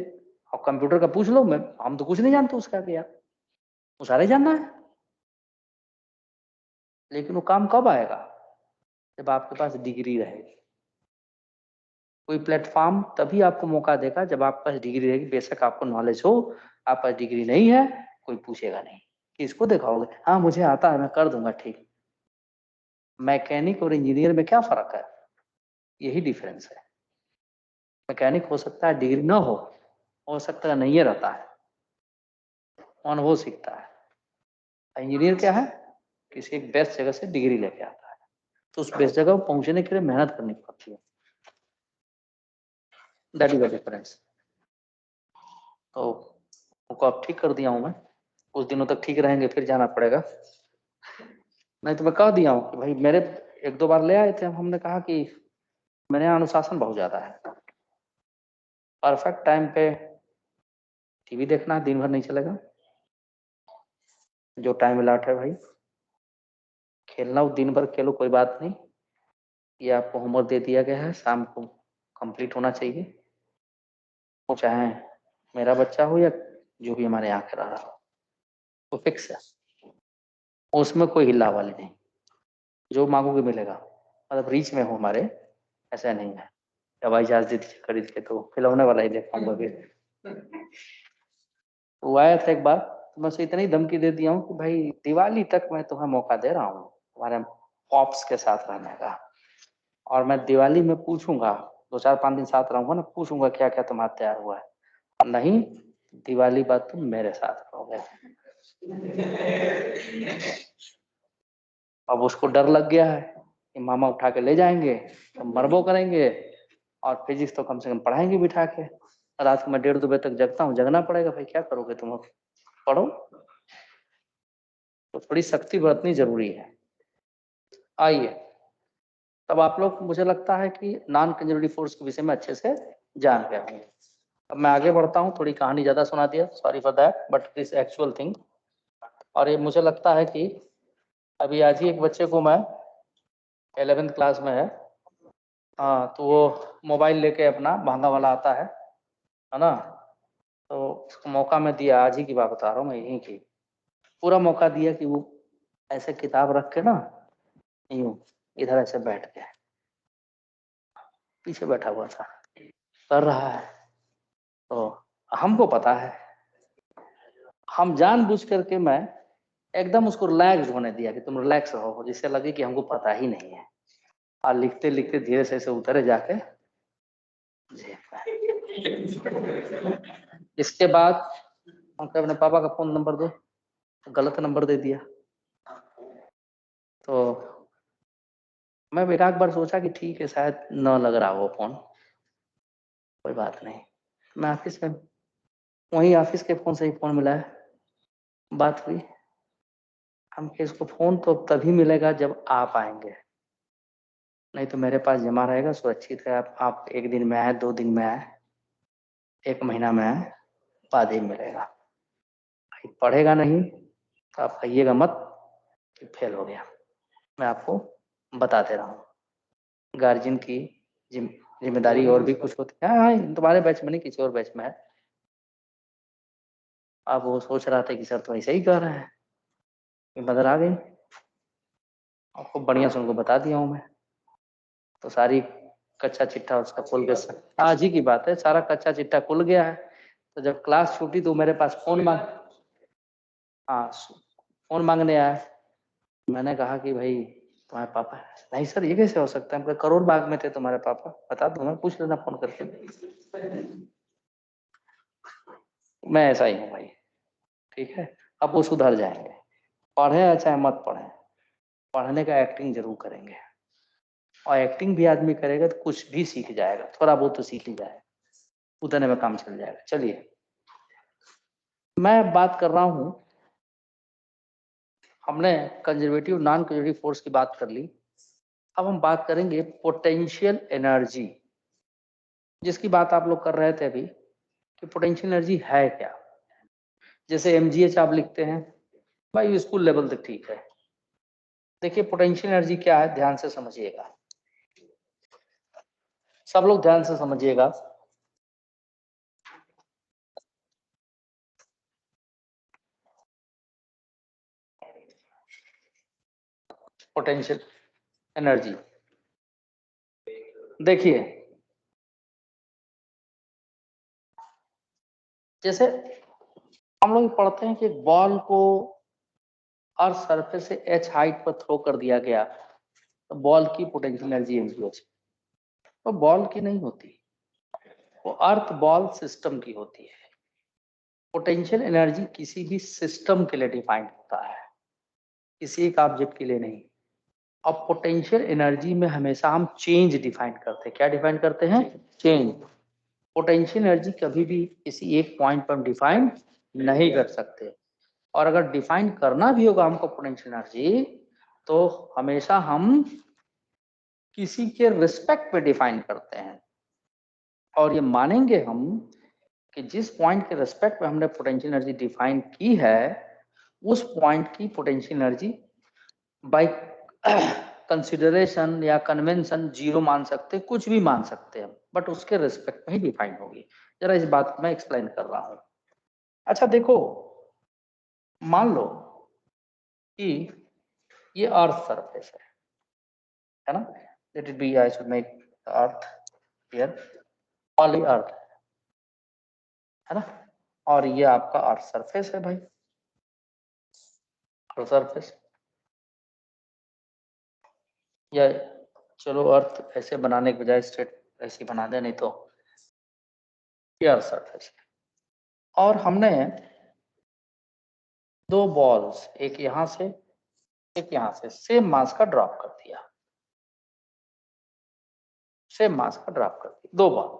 और कंप्यूटर का पूछ लो, मैं हम तो कुछ नहीं जानते उसका क्या, वो सारे जानना है। लेकिन वो काम कब आएगा? जब आपके पास डिग्री रहेगी। कोई प्लेटफॉर्म तभी आपको मौका देगा जब आपके पास डिग्री रहेगी। बेशक आपको नॉलेज हो, आप पास डिग्री नहीं है, कोई पूछेगा नहीं। किसको दिखाओगे? हाँ मुझे आता है, मैं कर दूंगा, ठीक। मैकेनिक और इंजीनियर में क्या फर्क है? यही डिफरेंस है। मैकेनिक हो सकता है डिग्री ना हो सकता है नहीं है, रहता है, अनुभव सीखता है। इंजीनियर क्या है? किसी एक बेस्ट जगह से डिग्री लेके आता है, तो उस बेस्ट जगह पहुंचने के लिए मेहनत करनी पड़ती है। That is the difference. तो उनको अब ठीक कर दिया हूँ मैं, कुछ दिनों तक ठीक रहेंगे, फिर जाना पड़ेगा। नहीं तो मैं कह दिया हूँ कि भाई मेरे 1-2 बार ले आए थे, हमने कहा कि मेरे यहाँ अनुशासन बहुत ज्यादा है। परफेक्ट टाइम पे टीवी देखना है, दिन भर नहीं चलेगा। जो टाइम अलाट है भाई, खेलना हो दिन भर खेलो, कोई बात नहीं। ये आपको होमवर्क दे दिया गया है, शाम को कंप्लीट होना चाहिए। वो चाहे मेरा बच्चा हो या जो भी हमारे यहाँ करा रहा हो, वो फिक्स है, उसमें कोई हिला वाली नहीं। जो मांगोगे मिलेगा, मतलब रीच में हो हमारे, ऐसा नहीं है हवाई जहाज दे दीजिए खरीद के तो खिलौने वाला ही देख पाऊंगा फिर। वो आया था एक बार, तो मैं उसे इतनी धमकी दे दिया हूँ कि भाई दिवाली तक मैं तुम्हें मौका दे रहा हूँ तुम्हारे पॉप्स के साथ रहने का, और मैं दिवाली में पूछूंगा, 2-4-5 दिन साथ रहूंगा ना, पूछूंगा क्या क्या तुम्हारा तैयार हुआ है, और नहीं दिवाली बाद तुम मेरे साथ रहोगे। अब उसको डर लग गया है कि मामा उठा के ले जाएंगे तो मरबो करेंगे, और फिजिक्स तो कम से कम पढ़ाएंगे बिठा के। रात को मैं 1:30-2 बजे तक जगता हूँ, जगना पड़ेगा भाई, क्या करोगे तुम, अब पढ़ो। तो थोड़ी सख्ती बरतनी जरूरी है। आइए, तब आप लोग मुझे लगता है कि नॉन कंजर्वेटिव फोर्स के विषय में अच्छे से जान गए होंगे। अब मैं आगे बढ़ता हूँ, थोड़ी कहानी ज्यादा सुना दिया, sorry for that, but this actual thing. और ये मुझे लगता है कि अभी आज ही एक बच्चे को मैं 11th क्लास में है, हाँ, तो वो मोबाइल लेके अपना महंगा वाला आता है ना, तो उसको मौका मैं दिया, आज ही की बात बता रहा हूँ मैं, यहीं की पूरा मौका दिया कि वो ऐसे किताब रख के ना, यूं इधर ऐसे बैठ के, पीछे बैठा हुआ था, कर रहा है। तो हमको पता है, हम जानबूझ करके मैं एकदम उसको रिलैक्स होने दिया कि तुम रिलैक्स रहो, जिससे लगे कि हमको पता ही नहीं है। और लिखते लिखते धीरे से ऐसे उतरे जाके इसके बाद हम कहे अपने पापा का फोन नंबर दो, गलत नंबर दे दिया। तो मैं एक बार सोचा कि ठीक है, शायद न लग रहा वो फोन, कोई बात नहीं। मैं ऑफिस में, वही ऑफिस के फोन से ही फोन मिला है, बात हुई। हम के इसको फोन तो तभी मिलेगा जब आप आएंगे, नहीं तो मेरे पास जमा रहेगा, सुरक्षित है। आप 1 दिन में आए, 2 दिन में आए, 1 महीना में आए, बाद ही मिलेगा। पढ़ेगा नहीं तो आप कहिएगा मत कि फेल हो गया। मैं आपको बता दे रहा हूँ, गार्जियन की जिम्मेदारी और भी कुछ होती है। हाँ, तुम्हारे बैच में नहीं, किसी और बैच में है। अब वो सोच रहा था कि सर तो ऐसे ही कह रहे हैं, बदल आ गई। आपको बढ़िया से उनको बता दिया हूँ मैं, तो सारी कच्चा चिट्ठा उसका खुल गया। आज ही की बात है, सारा कच्चा चिट्ठा खुल गया है। तो जब क्लास छूटी तो मेरे पास फोन मांग, हाँ, फोन मांगने आया। मैंने कहा कि भाई तुम्हारे पापा है। नहीं सर, ये कैसे हो सकता है, करोड़ बाग में थे तुम्हारे पापा, बता दूंगा, पूछ लेना फोन करके। मैं ऐसा ही हूँ भाई, ठीक है। अब वो सुधर जाएंगे, पढ़े चाहे मत पढ़े, पढ़ने का एक्टिंग जरूर करेंगे, और एक्टिंग भी आदमी करेगा तो कुछ भी सीख जाएगा, थोड़ा बहुत तो सीख ही जाएगा, उतने में काम चल जाएगा। चलिए, मैं बात कर रहा हूँ, हमने कंजर्वेटिव नॉन कंजर्वेटिव फोर्स की बात कर ली। अब हम बात करेंगे पोटेंशियल एनर्जी, जिसकी बात आप लोग कर रहे थे अभी कि पोटेंशियल एनर्जी है क्या। जैसे mgh आप लिखते हैं भाई, स्कूल लेवल तक ठीक है। देखिए पोटेंशियल एनर्जी क्या है, ध्यान से समझिएगा, सब लोग ध्यान से समझिएगा। पोटेंशियल एनर्जी, देखिए जैसे हम लोग पढ़ते हैं कि एक बॉल को अर्थ सरफेस से h हाइट पर थ्रो कर दिया गया, तो बॉल की पोटेंशियल एनर्जी mgh, तो बॉल की नहीं होती, वो अर्थ बॉल सिस्टम की होती है। पोटेंशियल एनर्जी किसी भी सिस्टम के लिए डिफाइंड होता है, किसी एक ऑब्जेक्ट के लिए नहीं। अब पोटेंशियल एनर्जी में हमेशा हम चेंज डिफाइन करते हैं। क्या डिफाइन करते हैं? चेंज। पोटेंशियल एनर्जी कभी भी किसी एक पॉइंट पर हम डिफाइन नहीं कर सकते, और अगर डिफाइन करना भी होगा हमको पोटेंशियल एनर्जी, तो हमेशा हम किसी के रिस्पेक्ट पे डिफाइन करते हैं, और ये मानेंगे हम कि जिस पॉइंट के रिस्पेक्ट में हमने पोटेंशियल एनर्जी डिफाइन की है, उस पॉइंट की पोटेंशियल एनर्जी बाय कंसिडरेशन या कन्वेंशन जीरो मान सकते, कुछ भी मान सकते हैं, बट उसके रिस्पेक्ट में ही डिफाइन होगी। जरा इस बात को मैं एक्सप्लेन कर रहा हूं। अच्छा देखो, मान लो कि ये अर्थ सरफेस है ना, let it be, I should make earth here, poly earth है ना, और ये आपका अर्थ सरफेस है भाई, अर्थ सरफेस, या चलो अर्थ ऐसे बनाने के बजाय स्ट्रेट ऐसे बना दे, नहीं तो ये अर्थ सरफेस है। और हमने दो बॉल्स, एक यहां से एक यहां से, सेम मास का ड्रॉप कर दिया, सेम मास का ड्रॉप कर दिया, दो बॉल,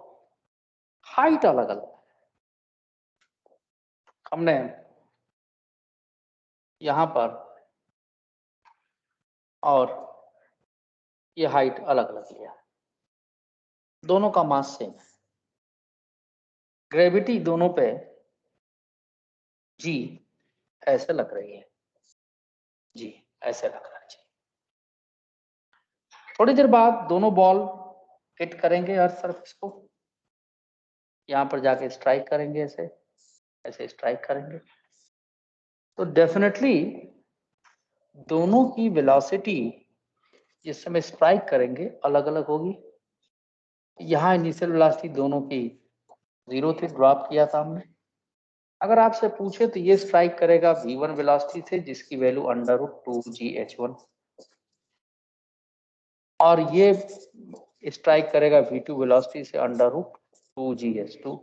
हाइट अलग अलग। हमने यहां पर और ये हाइट अलग अलग लिया, दोनों का मास सेम है, ग्रेविटी दोनों पे जी ऐसे लग रही है, जी ऐसे लग रहा है जी। थोड़ी देर बाद दोनों बॉल हिट करेंगे अर्थ सरफेस को, यहां पर जाके स्ट्राइक करेंगे, ऐसे ऐसे स्ट्राइक करेंगे, तो डेफिनेटली दोनों की वेलोसिटी जिस समय स्ट्राइक करेंगे अलग अलग होगी। यहाँ इनिशियल वेलोसिटी दोनों की 0 थी, ड्रॉप किया था हमने। अगर आपसे पूछे तो ये स्ट्राइक करेगा v1 वेलोसिटी से जिसकी वैल्यू √2gh1, और ये स्ट्राइक करेगा v2 वेलोसिटी से √2gh2।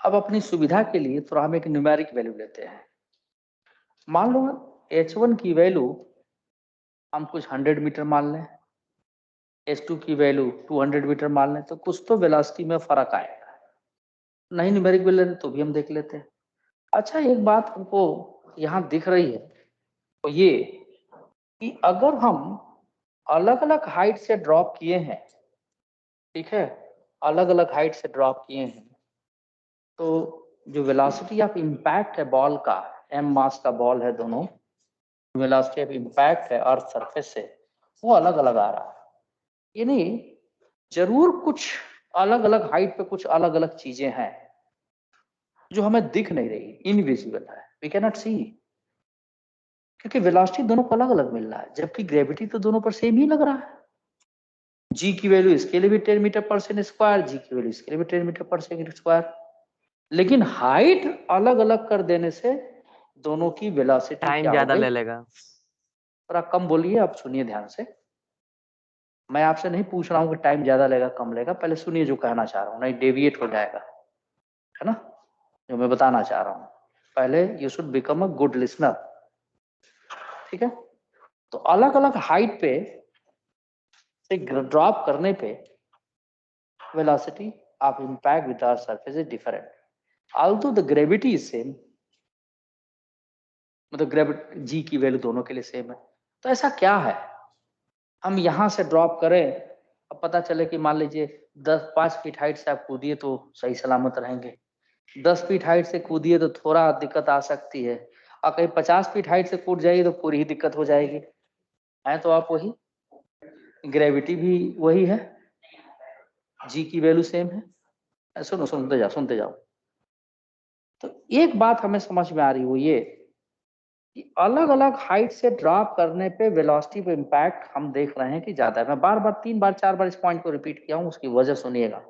अब अपनी सुविधा के लिए थोड़ा हम एक न्यूमेरिक वैल्यू लेते हैं। मान लो h1 की वैल्यू हम कुछ 100 मीटर मान लें, h2 की वैल्यू 200 मीटर मान लें, तो कुछ तो वेलोसिटी में फर्क आएगा। नहीं न्यूमेरिक वैल्यू तो भी हम देख लेते हैं। अच्छा, एक बात हमको यहाँ दिख रही है, तो ये कि अगर हम अलग अलग हाइट से ड्रॉप किए हैं, ठीक है, अलग अलग हाइट से ड्रॉप किए हैं, तो जो वेलोसिटी ऑफ इम्पैक्ट है बॉल का, m मास का बॉल है दोनों, वेलोसिटी ऑफ इम्पैक्ट है अर्थ सरफेस से, वो अलग अलग आ रहा है। यानी जरूर कुछ अलग अलग हाइट पे कुछ अलग अलग चीजें हैं जो हमें दिख नहीं रही, इनविजिबल है, वी कैन नॉट सी, क्योंकि वेलोसिटी दोनों को अलग अलग मिल रहा है, जबकि ग्रेविटी तो दोनों पर सेम ही लग रहा है। जी की वैल्यू इसके लिए भी 10 मीटर पर सेकंड स्क्वायर, जी की वैल्यू इसके लिए भी 10 मीटर पर सेकंड स्क्वायर, लेकिन हाइट अलग अलग कर देने से दोनों की वेलोसिटी टाइम क्या हो ज्यादा गई। ले लेगा। थोड़ा कम बोलिए, आप सुनिए ध्यान से, मैं आपसे नहीं पूछ रहा हूँ कि टाइम ज्यादा लेगा कम लेगा, पहले सुनिए जो कहना चाह रहा हूँ, नहीं डेविएट हो जाएगा, है ना, जो मैं बताना चाह रहा हूँ। पहले you should become a good listener, ठीक है। तो अलग अलग हाइट पे से ड्रॉप करने पे velocity of impact with our surface is different, although the gravity is same, मतलब ग्रेविटी जी की वैल्यू दोनों के लिए सेम है। तो ऐसा क्या है, हम यहां से ड्रॉप करें, अब पता चले कि मान लीजिए 5 फीट हाइट से आप कूदिए तो सही सलामत रहेंगे, 10 फीट हाइट से कूदिए तो थोड़ा दिक्कत आ सकती है, और कहीं 50 फीट हाइट से कूद जाइए तो पूरी ही दिक्कत हो जाएगी। है तो आप वही, ग्रेविटी भी वही है, जी की वैल्यू सेम है। सुनो, सुनते जाओ। तो एक बात हमें समझ में आ रही वो ये कि अलग अलग हाइट से ड्रॉप करने पे वेलोसिटी पे इम्पैक्ट हम देख रहे हैं कि ज्यादा है। मैं बार बार 3 बार 4 बार इस पॉइंट को रिपीट किया हूं, उसकी वजह सुनिएगा।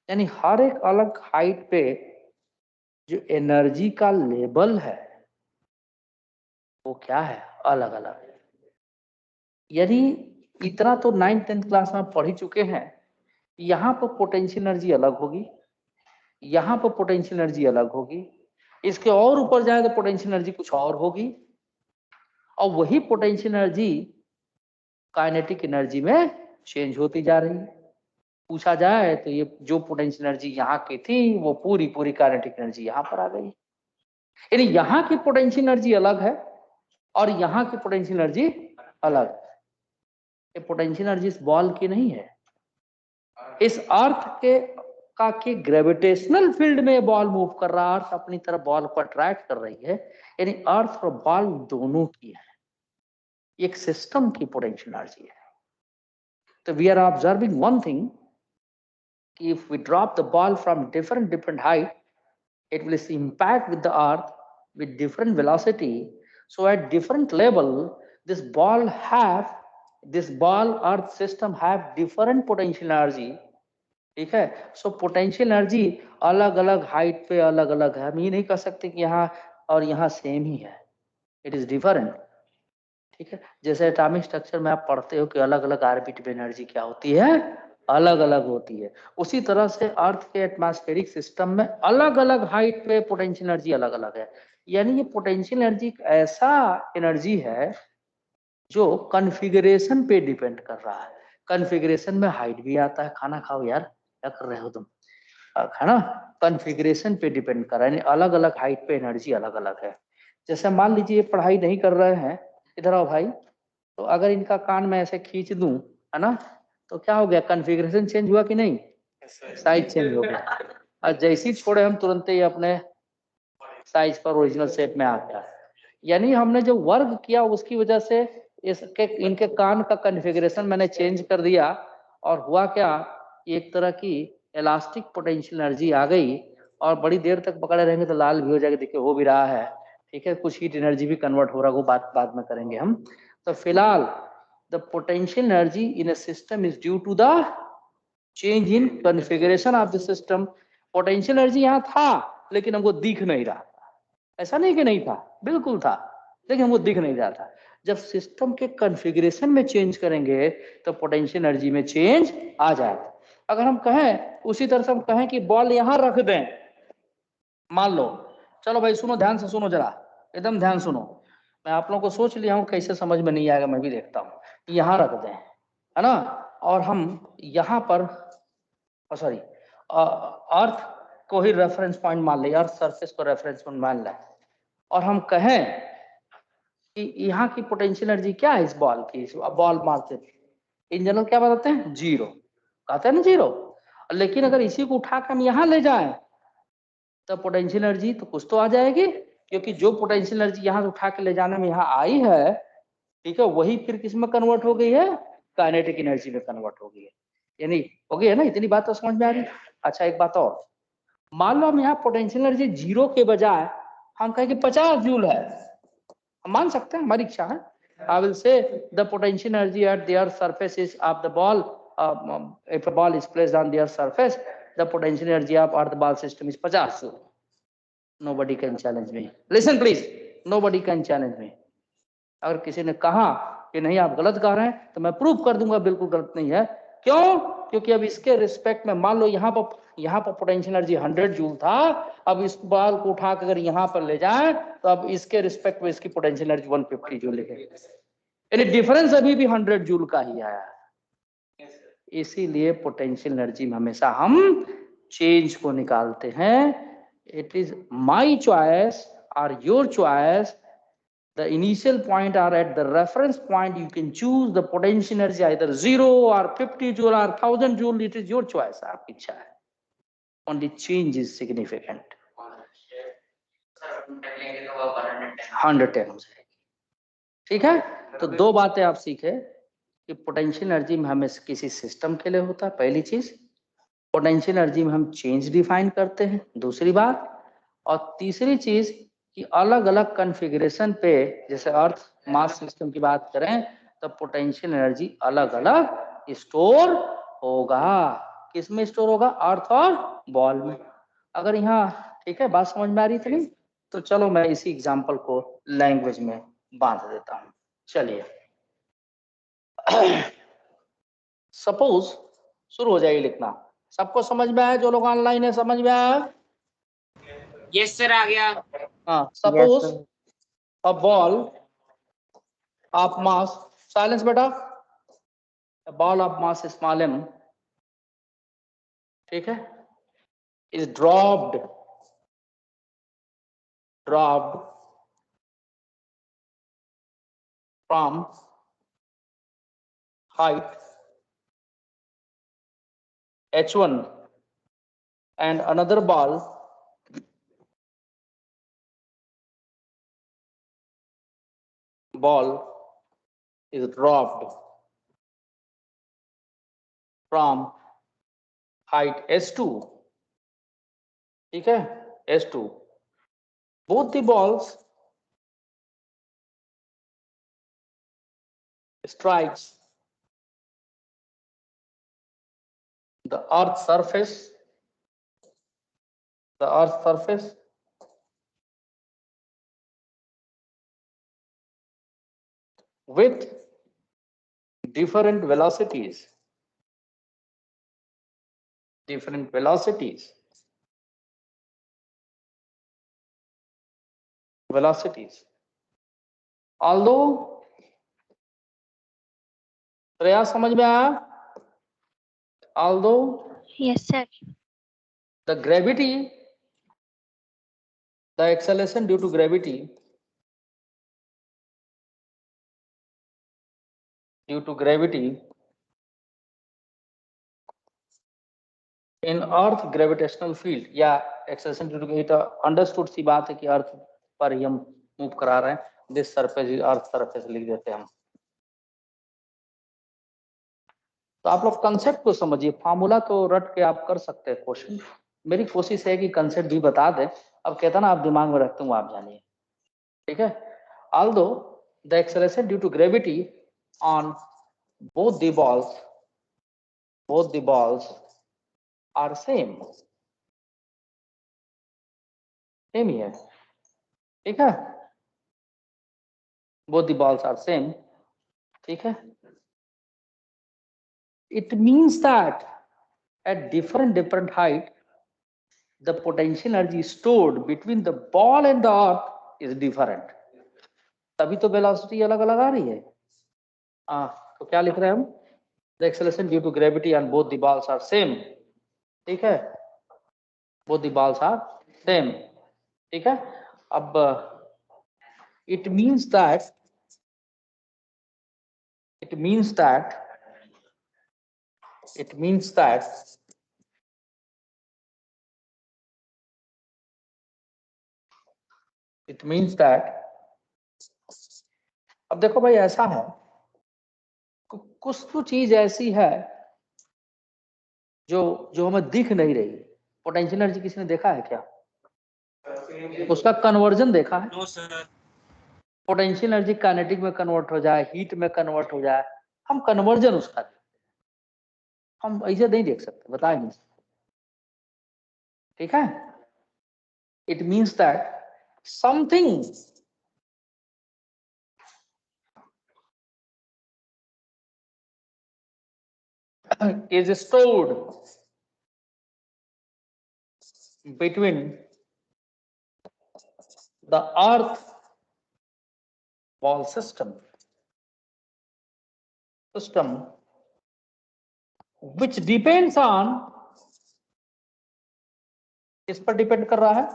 यानी हर एक अलग हाइट पे जो एनर्जी का लेवल है वो क्या है, अलग अलग है। यानी इतना तो 9th 10th क्लास में पढ़ ही चुके हैं, यहाँ पर पोटेंशियल एनर्जी अलग होगी, यहाँ पर पोटेंशियल एनर्जी अलग होगी, इसके और ऊपर जाए तो पोटेंशियल एनर्जी कुछ और होगी, और वही पोटेंशियल एनर्जी काइनेटिक एनर्जी में चेंज होती जा रही है। पूछा जाए तो ये जो पोटेंशियल एनर्जी यहाँ की थी वो पूरी पूरी काइनेटिक एनर्जी यहाँ पर आ गई। यानी यहाँ की पोटेंशियल एनर्जी अलग है और यहाँ की पोटेंशियल एनर्जी अलग है। ये पोटेंशियल एनर्जी इस बॉल की नहीं है, इस अर्थ के ग्रेविटेशनल फील्ड में बॉल मूव कर रहा है, अर्थ अपनी तरफ बॉल को अट्रैक्ट कर रही है, यानी अर्थ और बॉल दोनों की है, एक सिस्टम की पोटेंशियल एनर्जी है। तो we are observing one thing, if we drop the ball from different height, it will impact with the earth with different velocity. So at different level, this ball earth system have different potential energy, ठीक है। So potential energy अलग अलग height पे अलग अलग है, हम ये नहीं कह सकते कि यहाँ और यहाँ सेम ही है, इट इज डिफरेंट, ठीक है। जैसे एटॉमिक स्ट्रक्चर में आप पढ़ते हो कि अलग अलग ऑर्बिट में एनर्जी क्या होती है, अलग अलग होती है। उसी तरह से अर्थ के एटमॉस्फेरिक सिस्टम में अलग अलग हाइट पे पोटेंशियल एनर्जी अलग अलग है। यानी ये पोटेंशियल एनर्जी एक ऐसा एनर्जी है जो कॉन्फ़िगरेशन पे डिपेंड कर रहा है। कॉन्फ़िगरेशन में हाइट भी आता है। खाना खाओ यार, क्या कर रहे हो तुम? है ना? कॉन्फ़िगरेशन पे डिपेंड कर रहा है, यानी अलग अलग हाइट पे एनर्जी अलग अलग है। जैसे मान लीजिए पढ़ाई नहीं कर रहे हैं, इधर आओ भाई, तो अगर इनका कान में ऐसे खींच दूं, है ना, तो क्या हो गया? कॉन्फ़िगरेशन चेंज हुआ कि नहीं? साइज चेंज हो गया। और जैसे ही छोड़े हम, तुरंत ही अपने साइज पर ओरिजिनल शेप में आ गया। यानी हमने जो वर्क किया उसकी वजह से इसके इनके कान का कॉन्फ़िगरेशन मैंने चेंज कर दिया, और हुआ क्या, एक तरह की इलास्टिक पोटेंशियल एनर्जी आ गई। और बड़ी देर तक पकड़े रहेंगे तो लाल भी हो जाएगा, देखिए हो भी रहा है। ठीक है, कुछ हीट एनर्जी भी कन्वर्ट हो रहा है, वो बात बाद में करेंगे हम। तो फिलहाल the potential energy in a system is due to the change in configuration of the system. Potential energy यहाँ था लेकिन हमको दिख नहीं रहा। ऐसा नहीं कि नहीं था, बिल्कुल था, लेकिन हमको दिख नहीं रहा था। जब सिस्टम के कॉन्फ़िगरेशन में चेंज करेंगे तो पोटेंशियल एनर्जी में चेंज आ जाएगा। अगर हम कहें, उसी तरह से हम कहें कि बॉल यहां रख दें, मान लो, चलो भाई सुनो, ध्यान से सुनो जरा, एकदम ध्यान सुनो। मैं आप लोगों को सोच लिया हूं, कैसे समझ में नहीं आएगा मैं भी देखता हूं। यहां रख दें, है ना, और हम यहां पर, सॉरी, अर्थ को ही रेफरेंस पॉइंट मान ले, अर्थ सरफेस को रेफरेंस पॉइंट मान लें, और हम कहें कि यहाँ की पोटेंशियल एनर्जी क्या है इस बॉल की, बॉल मारते इन जनरल क्या बताते हैं? जीरो, कहते हैं ना जीरो। लेकिन अगर इसी को उठा कर हम यहाँ ले जाएं तो पोटेंशियल एनर्जी तो कुछ तो आ जाएगी, क्योंकि जो पोटेंशियल एनर्जी यहाँ से उठा के ले जाने में यहाँ आई है, ठीक है, वही फिर किस में कन्वर्ट हो गई है? काइनेटिक एनर्जी में कन्वर्ट हो गई है। यानी हो गई है ना, इतनी बात तो समझ में आ रही। अच्छा एक बात और, मान लो हम यहाँ पोटेंशियल एनर्जी जीरो के बजाय हम कहें कि 50 जूल है, हम मान सकते हैं, हमारी इच्छा है। I will say the potential energy at the earth surface is of the ball. If a ball is placed on the earth surface, the potential energy of earth ball system is 50 joule. Nobody can challenge me. Listen please, nobody can challenge me. अगर किसी ने कहा कि नहीं आप गलत कह रहे हैं, तो मैं प्रूव कर दूंगा बिल्कुल गलत नहीं है। क्यों? क्योंकि अब इसके रिस्पेक्ट में मान लो यहाँ पर पोटेंशियल एनर्जी 100 जूल था, अब इस बॉल को उठा कर अगर यहाँ पर ले जाए तो अब इसके रिस्पेक्ट में इसकी पोटेंशियल एनर्जी 150 जूल है, यानी डिफरेंस अभी भी 100 जूल का ही आया। इसीलिए पोटेंशियल एनर्जी में हमेशा हम चेंज को निकालते हैं। इट इज माई चॉइस और your choice. The initial point or at the reference point, you can choose the potential energy either 0 or 50 joule or 1000 joule. It is your choice. आपकी इच्छा है। Only change is significant. 110 हो जाएगी। ठीक है, तो दो बातें आप सीखे कि पोटेंशियल एनर्जी में हमें किसी सिस्टम के लिए होता है, पहली चीज। पोटेंशियल एनर्जी में हम चेंज डिफाइन करते हैं, दूसरी बात। और तीसरी चीज कि अलग अलग कॉन्फ़िगरेशन पे, जैसे अर्थ मास सिस्टम की बात करें तो पोटेंशियल एनर्जी अलग अलग स्टोर होगा। किस में स्टोर होगा? अर्थ और बॉल में। अगर यहाँ ठीक है बात समझ में आ रही थी नहीं, तो चलो मैं इसी एग्जांपल को लैंग्वेज में बांध देता हूँ। चलिए सपोज, शुरू हो जाइए लिखना। सबको समझ में आया? जो लोग ऑनलाइन है समझ में आया? यस सर, आ गया। हाँ, suppose a ball of mass, silence बेटा, a ball of mass small m, ठीक है, is dropped from height h1 and another ball is dropped from height s2, ठीक है, s2. Both the balls strikes the earth surface with different velocities. different velocities. Although प्रयास समझ में आया? Although Yes, sir. the gravity, the acceleration due to gravity, in earth gravitational field, या acceleration due to it understood सी बात है कि अर्थ पर ही हम मूव करा रहे हैं, this surface is earth surface लिख देते हैं हम। तो आप लोग कंसेप्ट को समझिए, फार्मूला तो रट के आप कर सकते हैं क्वेश्चन, मेरी कोशिश है कि कंसेप्ट भी बता दें। अब कहता ना आप दिमाग में रखते हूँ, आप जानिए, ठीक है। Although the acceleration due to gravity on both the balls are same ही है, ठीक है, both the balls are same, ठीक है। It means that at different height the potential energy stored between the ball and the earth is different, तभी तो velocity अलग अलग आ रही है। तो क्या लिख रहे हैं हम? The acceleration due to gravity on both the balls are same, ठीक है, both the balls are same, ठीक है। अब it means that अब देखो भाई, ऐसा है कुछ तो चीज ऐसी है जो हमें दिख नहीं रही। पोटेंशियल एनर्जी किसी ने देखा है क्या? उसका कन्वर्जन देखा है? No sir. Potential energy kinetic में कन्वर्ट हो जाए, हीट में कन्वर्ट हो जाए, हम कन्वर्जन उसका देखते हैं, हम ऐसे नहीं देख सकते, बता नहीं सकते, ठीक है। It means that something is stored between the earth ball system which depends on, किस पर डिपेंड कर रहा है?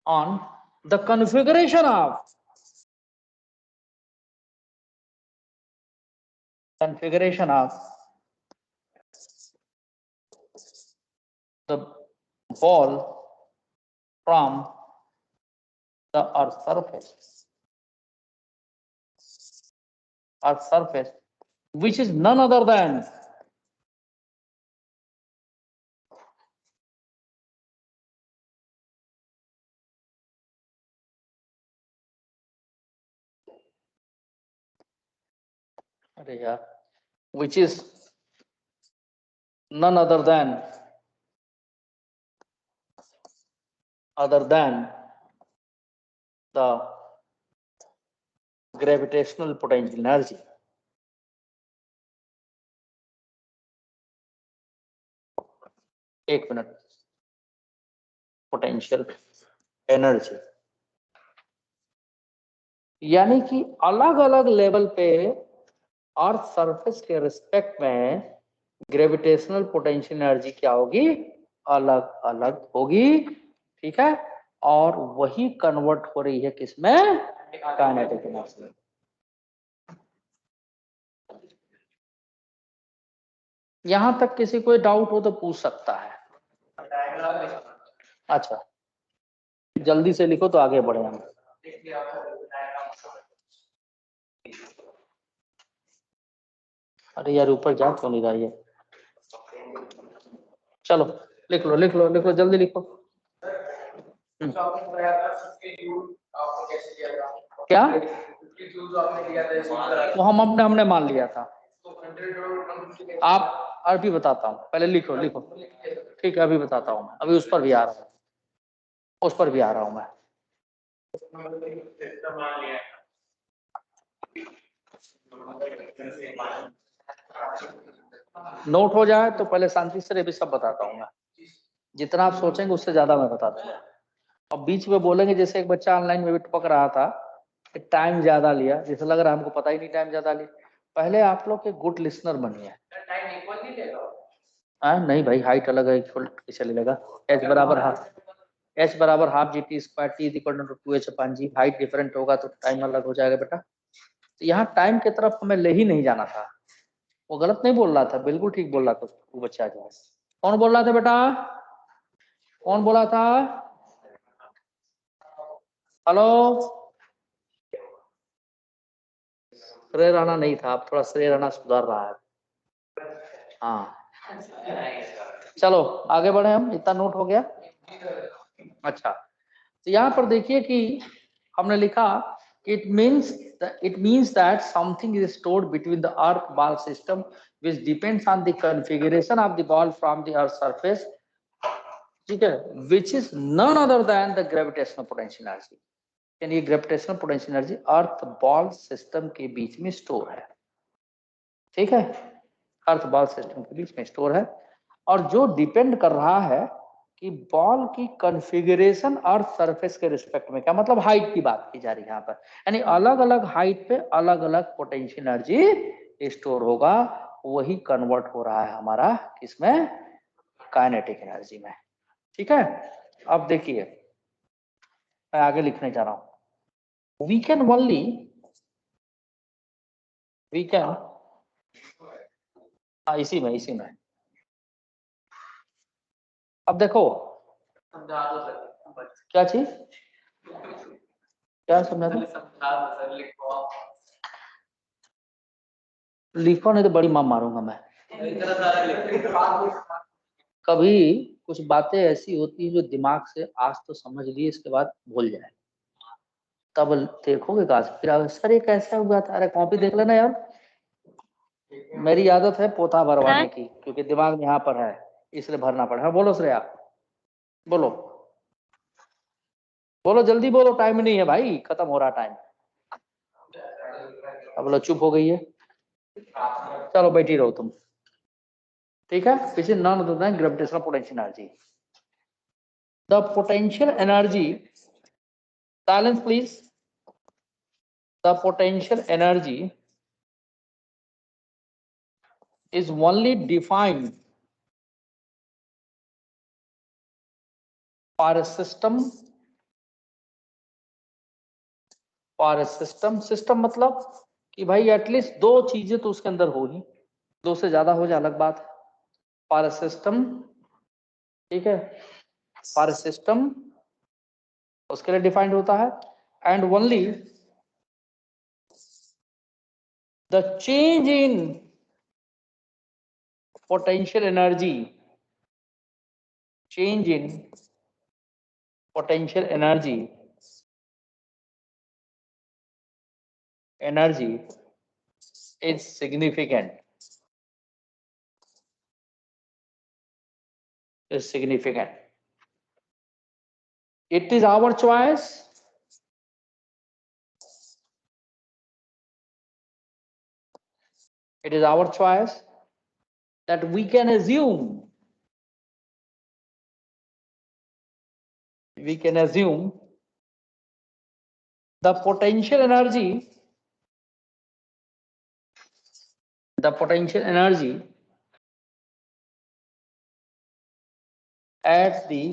on the configuration of the ball from the earth surface, which is none other than which is none other than the gravitational potential energy. एक minute, potential energy यानी कि अलग अलग लेवल पे अर्थ सरफेस के रिस्पेक्ट में gravitational potential energy क्या होगी? अलग अलग होगी, ठीक है। और वही कन्वर्ट हो रही है किसमें? Kinetic energy. यहां तक किसी कोई डाउट हो तो पूछ सकता है। अच्छा, जल्दी से लिखो तो आगे बढ़े हम। अरे यार, ऊपर जा क्यों नहीं रहा है? चलो लिख लो जल्दी लिखो। क्या? वो हमने मान लिया था। आप अभी बताता हूँ, पहले लिखो। ठीक है, अभी बताता हूँ मैं, अभी उस पर भी आ रहा हूँ, मैं। नोट हो जाए तो पहले शांति से भी सब बताता हूँ मैं, जितना आप सोचेंगे उससे ज्यादा मैं बता दूंगा। और बीच में बोलेंगे, जैसे एक बच्चा ऑनलाइन में भी टपक रहा था कि टाइम ज्यादा लिया, जैसे लग रहा है हमको पता ही नहीं टाइम ज्यादा लिया। पहले आप लोग के गुड लिसनर बनिए। नहीं भाई, हाइट अलग है, इक्वल कैसे लेगा? एच बराबर half g t square t equal to 2h upon g. Height different होगा तो टाइम अलग हो जाएगा बेटा। तो यहाँ टाइम की तरफ हमें ले ही नहीं जाना था। वो गलत नहीं बोल रहा था, बिल्कुल ठीक बोल रहा था वो बच्चा जो है। कौन बोल रहा था बेटा? कौन बोला था? हेलो, श्रेय राणा नहीं था, अब थोड़ा श्रेय राणा सुधार रहा है। हाँ चलो आगे बढ़े, हम इतना नोट हो गया। अच्छा, तो यहाँ पर देखिए कि हमने लिखा कि it means that something is stored between the earth ball system which depends on the configuration of the ball from the earth surface, ठीक है, which is none other than the gravitational potential energy. यानी ये gravitational potential energy earth ball system के बीच में store है, ठीक है, अर्थ बॉल सिस्टम के बीच में स्टोर है। और जो डिपेंड कर रहा है कि बॉल की कॉन्फ़िगरेशन अर्थ सरफेस के रिस्पेक्ट में, क्या मतलब हाइट की बात की जा रही है यहाँ पर, यानी अलग अलग हाइट पे अलग अलग पोटेंशियल एनर्जी स्टोर होगा, वही कन्वर्ट हो रहा है हमारा किसमें? काइनेटिक एनर्जी में, ठीक है। अब देखिए मैं आगे लिखने जा रहा हूं, वी कैन इसी में अब देखो क्या चीज, क्या समझा दो? लिखो नहीं तो बड़ी मार मारूंगा मैं। कभी कुछ बातें ऐसी होती है जो दिमाग से आज तो समझ लिए, इसके बाद भूल जाए, तब देखोगे कहा से फिर सर ये कैसा हुआ था, अरे कॉपी देख लेना यार। मेरी आदत है पोथा भरवाने की, क्योंकि दिमाग में यहाँ पर है इसलिए भरना पड़ा। हाँ बोलो श्रेया, बोलो बोलो जल्दी बोलो, टाइम नहीं है भाई, खत्म हो रहा टाइम। अब बोलो चुप हो गई है, चलो बैठी रहो तुम, ठीक है। Which is none other than gravitational potential energy. The potential energy, silence please, the potential energy is only defined for a system, system मतलब कि भाई एटलीस्ट दो चीजें तो उसके अंदर हो ही, दो से ज्यादा हो जाए अलग बात है। फॉर सिस्टम, ठीक है, फॉर सिस्टम उसके लिए डिफाइंड होता है, and only the change in potential energy, change in potential energy is significant, it is our choice, that we can assume the potential energy at the,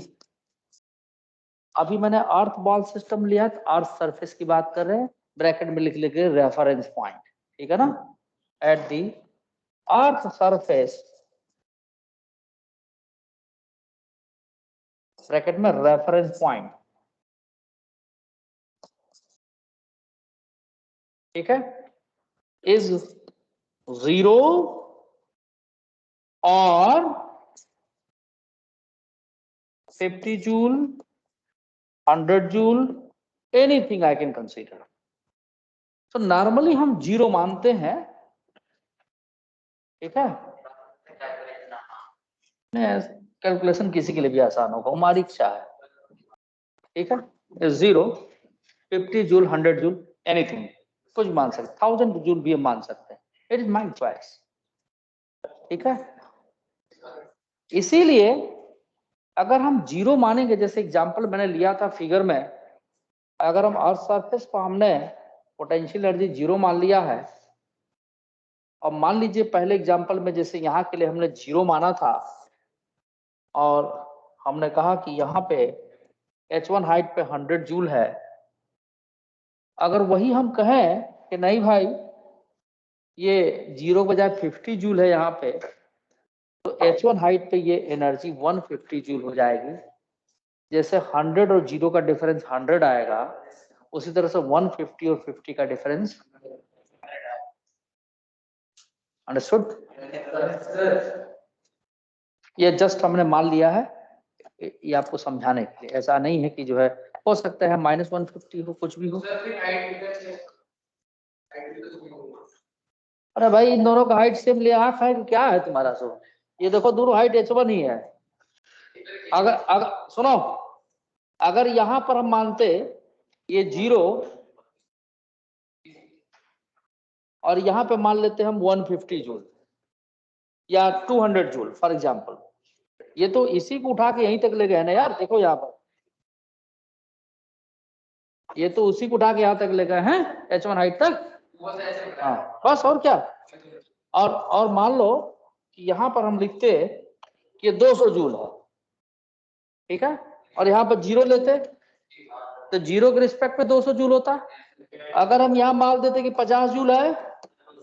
अभी मैंने अर्थ ball system लिया तो earth surface की बात कर रहे हैं, ब्रैकेट में लिख लेंगे रेफरेंस पॉइंट, ठीक है ना, at the earth surface, bracket में रेफरेंस पॉइंट, ठीक है, इज 0 और 50 joule, 100 joule, anything I can consider. तो नॉर्मली हम 0 मानते हैं, ठीक है, कैलकुलेशन किसी के लिए भी आसान होगा, हमारी इच्छा है, ठीक है। 0, 50 जूल, 100 जूल, एनीथिंग, कुछ मान सकते, 1000 जूल भी हम मान सकते हैं, इट इज माई चॉइस, ठीक है, इसीलिए अगर हम जीरो मानेंगे, जैसे एग्जांपल मैंने लिया था फिगर में, अगर हम अर्थ सरफेस पर हमने पोटेंशियल एनर्जी जीरो मान लिया है, और मान लीजिए पहले एग्जांपल में जैसे यहाँ के लिए हमने जीरो माना था और हमने कहा कि यहाँ पे H1 हाइट पे 100 जूल है, अगर वही हम कहें कि नहीं भाई ये जीरो बजाय 50 जूल है यहाँ पे, तो H1 हाइट पे ये एनर्जी 150 जूल हो जाएगी। जैसे 100 और जीरो का डिफरेंस 100 आएगा, उसी तरह से 150 और 50 का डिफरेंस, अंडरस्टूड? ये जस्ट हमने मान लिया है, ये आपको समझाने के लिए, ऐसा नहीं है कि जो है, हो सकता है -150 हो, कुछ भी हो। अरे भाई इन दोनों का हाइट सेम ले आंख है, क्या है तुम्हारा सो? ये देखो दोनों हाइट H1 ही है। अगर सुनो, अगर यहां पर हम मानते ये जीरो और यहां पे मान लेते हम 150 जूल या 200 जूल फॉर एग्जांपल, ये तो इसी को उठा के यहीं तक ले गए ना यार। देखो यहाँ पर ये तो उसी को उठा के यहाँ तक ले गए हैं, H1 हाइट तक। हाँ बस, और क्या। और मान लो कि यहाँ पर हम लिखते कि ये 200 जूल है, ठीक है, और यहाँ पर जीरो लेते तो जीरो के रिस्पेक्ट में 200 जूल होता। अगर हम यहाँ मान देते कि 50 जूल है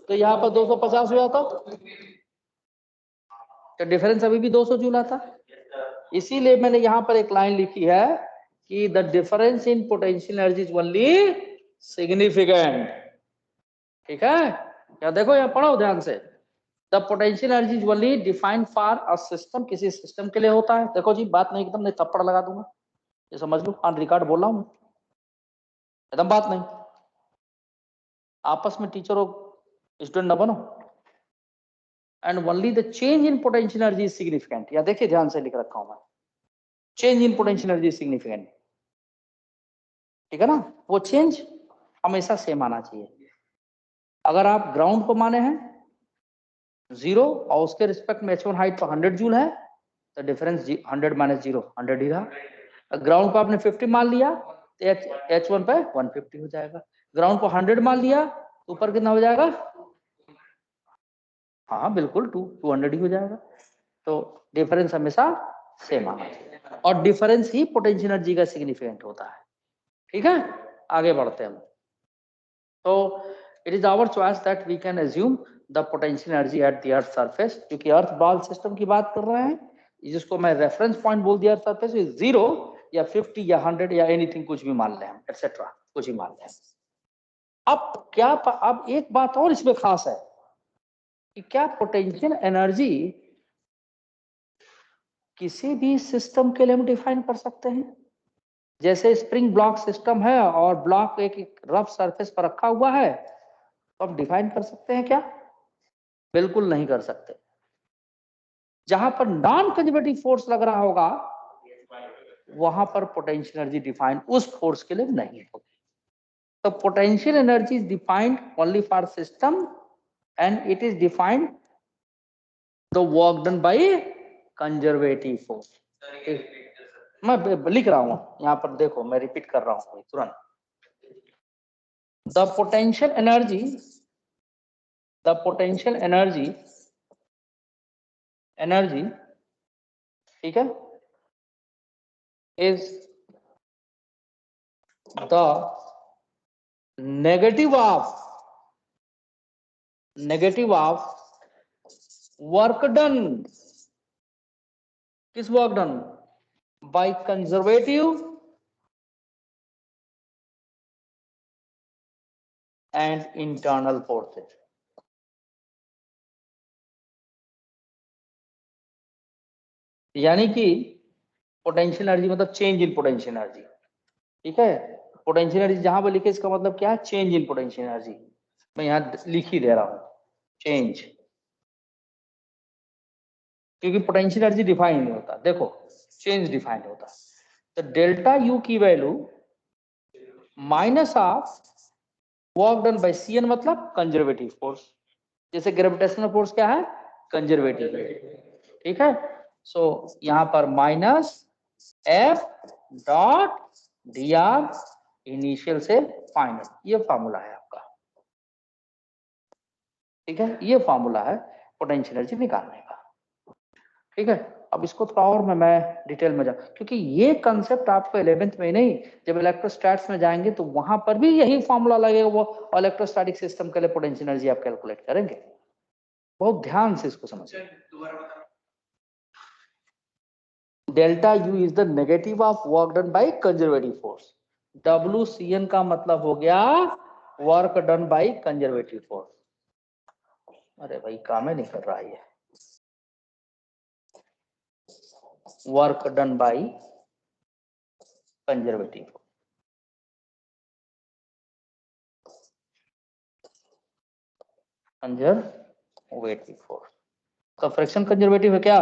तो यहाँ पर 250 हो जाता, तो डिफरेंस अभी भी 200 जूल आता। इसीलिए मैंने यहाँ पर एक लाइन लिखी है कि the difference in potential energy is only significant. ठीक है, क्या देखो यहाँ पढ़ो ध्यान से, the potential energy is only defined for a system, किसी सिस्टम के लिए होता है। देखो जी बात नहीं एकदम, नहीं थप्पड़ लगा दूंगा, ये समझ लो, ऑन रिकॉर्ड बोल रहा हूँ एकदम, बात नहीं। आपस में टीचर और स्टूडेंट न बनो। And only the change in potential energy is significant. या देखिए ध्यान से लिख रखा हूं मैं, change in potential energy is significant, ठीक है ना। वो चेंज हमेशा सेम आना चाहिए। अगर आप ग्राउंड को माने हैं जीरो और उसके रिस्पेक्ट में H1 हाइट पर 100 जूल है, तो डिफरेंस 100 माइनस जीरो 100 ही रहा। ग्राउंड को आपने 50 मान लिया तो H1 पे 150 हो जाएगा। ग्राउंड को 100 मान लिया तो ऊपर कितना हो जाएगा? हाँ बिल्कुल 200 ही हो जाएगा। तो डिफरेंस हमेशा सेम आना चाहिए, और डिफरेंस ही पोटेंशियल एनर्जी का सिग्निफिकेंट होता है। ठीक है, आगे बढ़ते हैं हम। तो it is our choice that we can assume the potential energy at the earth surface, क्योंकि अर्थ बॉल सिस्टम की बात कर रहे हैं, जिसको मैं रेफरेंस पॉइंट बोल दिया, अर्थ सरफेस इज 0 या 50 या 100 या एनीथिंग, कुछ भी मान लें हम, एटसेट्रा, कुछ भी मान लें। अब क्या, अब एक बात और इसमें खास है कि क्या पोटेंशियल एनर्जी किसी भी सिस्टम के लिए हम डिफाइन कर सकते हैं? जैसे स्प्रिंग ब्लॉक सिस्टम है और ब्लॉक एक रफ सरफेस पर रखा हुआ है, तो हम डिफाइन कर सकते हैं क्या? बिल्कुल नहीं कर सकते। जहां पर नॉन कंजर्वेटिव फोर्स लग रहा होगा वहां पर पोटेंशियल एनर्जी डिफाइन उस फोर्स के लिए नहीं होगी। तो potential energy is defined only for system and it is defined the work done by conservative force. मैं लिख रहा हूं यहां पर, देखो मैं रिपीट कर रहा हूं तुरंत। द पोटेंशियल एनर्जी, ठीक है, is the negative of work done, किस work done? by conservative and internal forces। यानी कि पोटेंशियल एनर्जी मतलब चेंज इन पोटेंशियल एनर्जी, ठीक है। पोटेंशियल एनर्जी जहां पर लिखे इसका मतलब क्या है? Change in potential energy. मैं यहां लिख ही दे रहा हूं चेंज, क्योंकि पोटेंशियल एनर्जी डिफाइन नहीं होता। देखो चेंज डिफाइन होता है। तो डेल्टा यू की value minus of work done bye Cn, मतलब कंजर्वेटिव फोर्स। जैसे ग्रेविटेशनल फोर्स क्या है? कंजर्वेटिव, ठीक है। सो यहाँ पर minus F dot D R initial से फाइनल, ये फॉर्मूला है आपका, ठीक है। ये फॉर्मूला है पोटेंशियल एनर्जी निकालने का, ठीक है। अब इसको थोड़ा और मैं डिटेल में जाऊँ, क्योंकि ये कंसेप्ट आपको 11th में ही नहीं, जब इलेक्ट्रोस्टैट्स में जाएंगे तो वहां पर भी यही फॉर्मूला लगेगा, वो इलेक्ट्रोस्टैटिक सिस्टम के लिए पोटेंशियल एनर्जी आप कैलकुलेट करेंगे। बहुत ध्यान से इसको समझिए। Delta U is the negative of work done by conservative force. WCN का मतलब हो गया work done by conservative force. अरे भाई काम ही नहीं कर रहा है, work done by conservative, conservative force का फ्रैक्शन कंजर्वेटिव है क्या,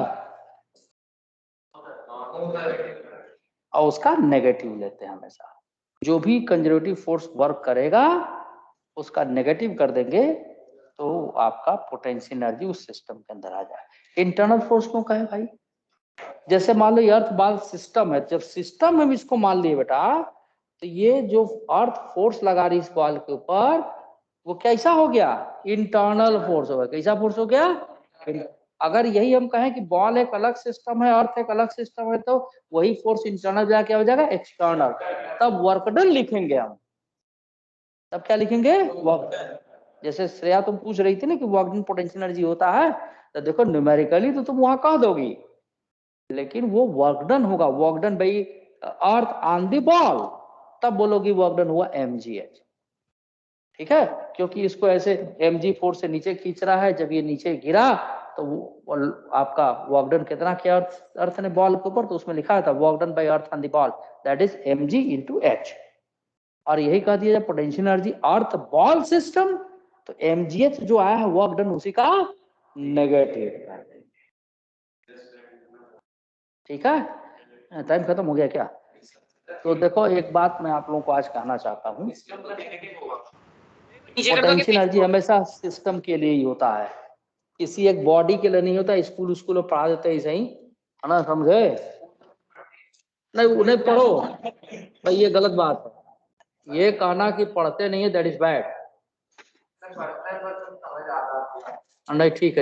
और उसका नेगेटिव लेते हैं हमेशा। जो भी कंजर्वेटिव फोर्स वर्क करेगा उसका नेगेटिव कर देंगे तो आपका पोटेंशियल एनर्जी उस सिस्टम के अंदर आ जाए। इंटरनल फोर्स क्यों कहे भाई, जैसे मान लो अर्थ बॉल सिस्टम है, जब सिस्टम हम इसको मान लिए बेटा, तो ये जो अर्थ फोर्स लगा रही इस बॉल के ऊपर, वो कैसा हो गया, इंटरनल फोर्स हो गया। कैसा फोर्स हो गया, अगर यही हम कहें कि बॉल एक अलग सिस्टम है, अर्थ एक अलग सिस्टम है, तो वही फोर्स इंटरनल जाके क्या हो जाएगा, एक्सटर्नल। तब वर्क डन लिखेंगे हम, तब क्या लिखेंगे, वर्क। जैसे श्रेया तुम पूछ रही थी ना कि वर्क डन पोटेंशियल एनर्जी होता है, तो देखो न्यूमेरिकली तो तुम वहां कह दोगी, लेकिन वो वर्क डन होगा, work done by earth on the ball, तब बोलोगी वर्क डन हुआ mgh, ठीक है। क्योंकि इसको ऐसे mg फोर्स से नीचे खींच रहा है, जब ये नीचे गिरा तो वो आपका वर्क डन कितना किया अर्थ ने बॉल के ऊपर, तो उसमें लिखा था work done bye earth on the ball that is mg into h। और यही कह दिया जब potential energy earth ball system, तो mgh जो आया है वर्क डन उसी का नेगेटिव, ठीक है। टाइम खत्म हो गया क्या, तो देखो एक बात मैं आप लोगों को आज कहना चाहता हूँ, पोटेंशियल एनर्जी हमेशा सिस्टम के लिए ही होता है, किसी एक बॉडी के लिए नहीं होता। स्कूल में पढ़ा देते हैं सही है ना, समझे, नहीं उन्हें पढ़ो भाई, ये गलत बात है, ये कहना कि पढ़ते नहीं है दैट इज बैड, नहीं ठीक है।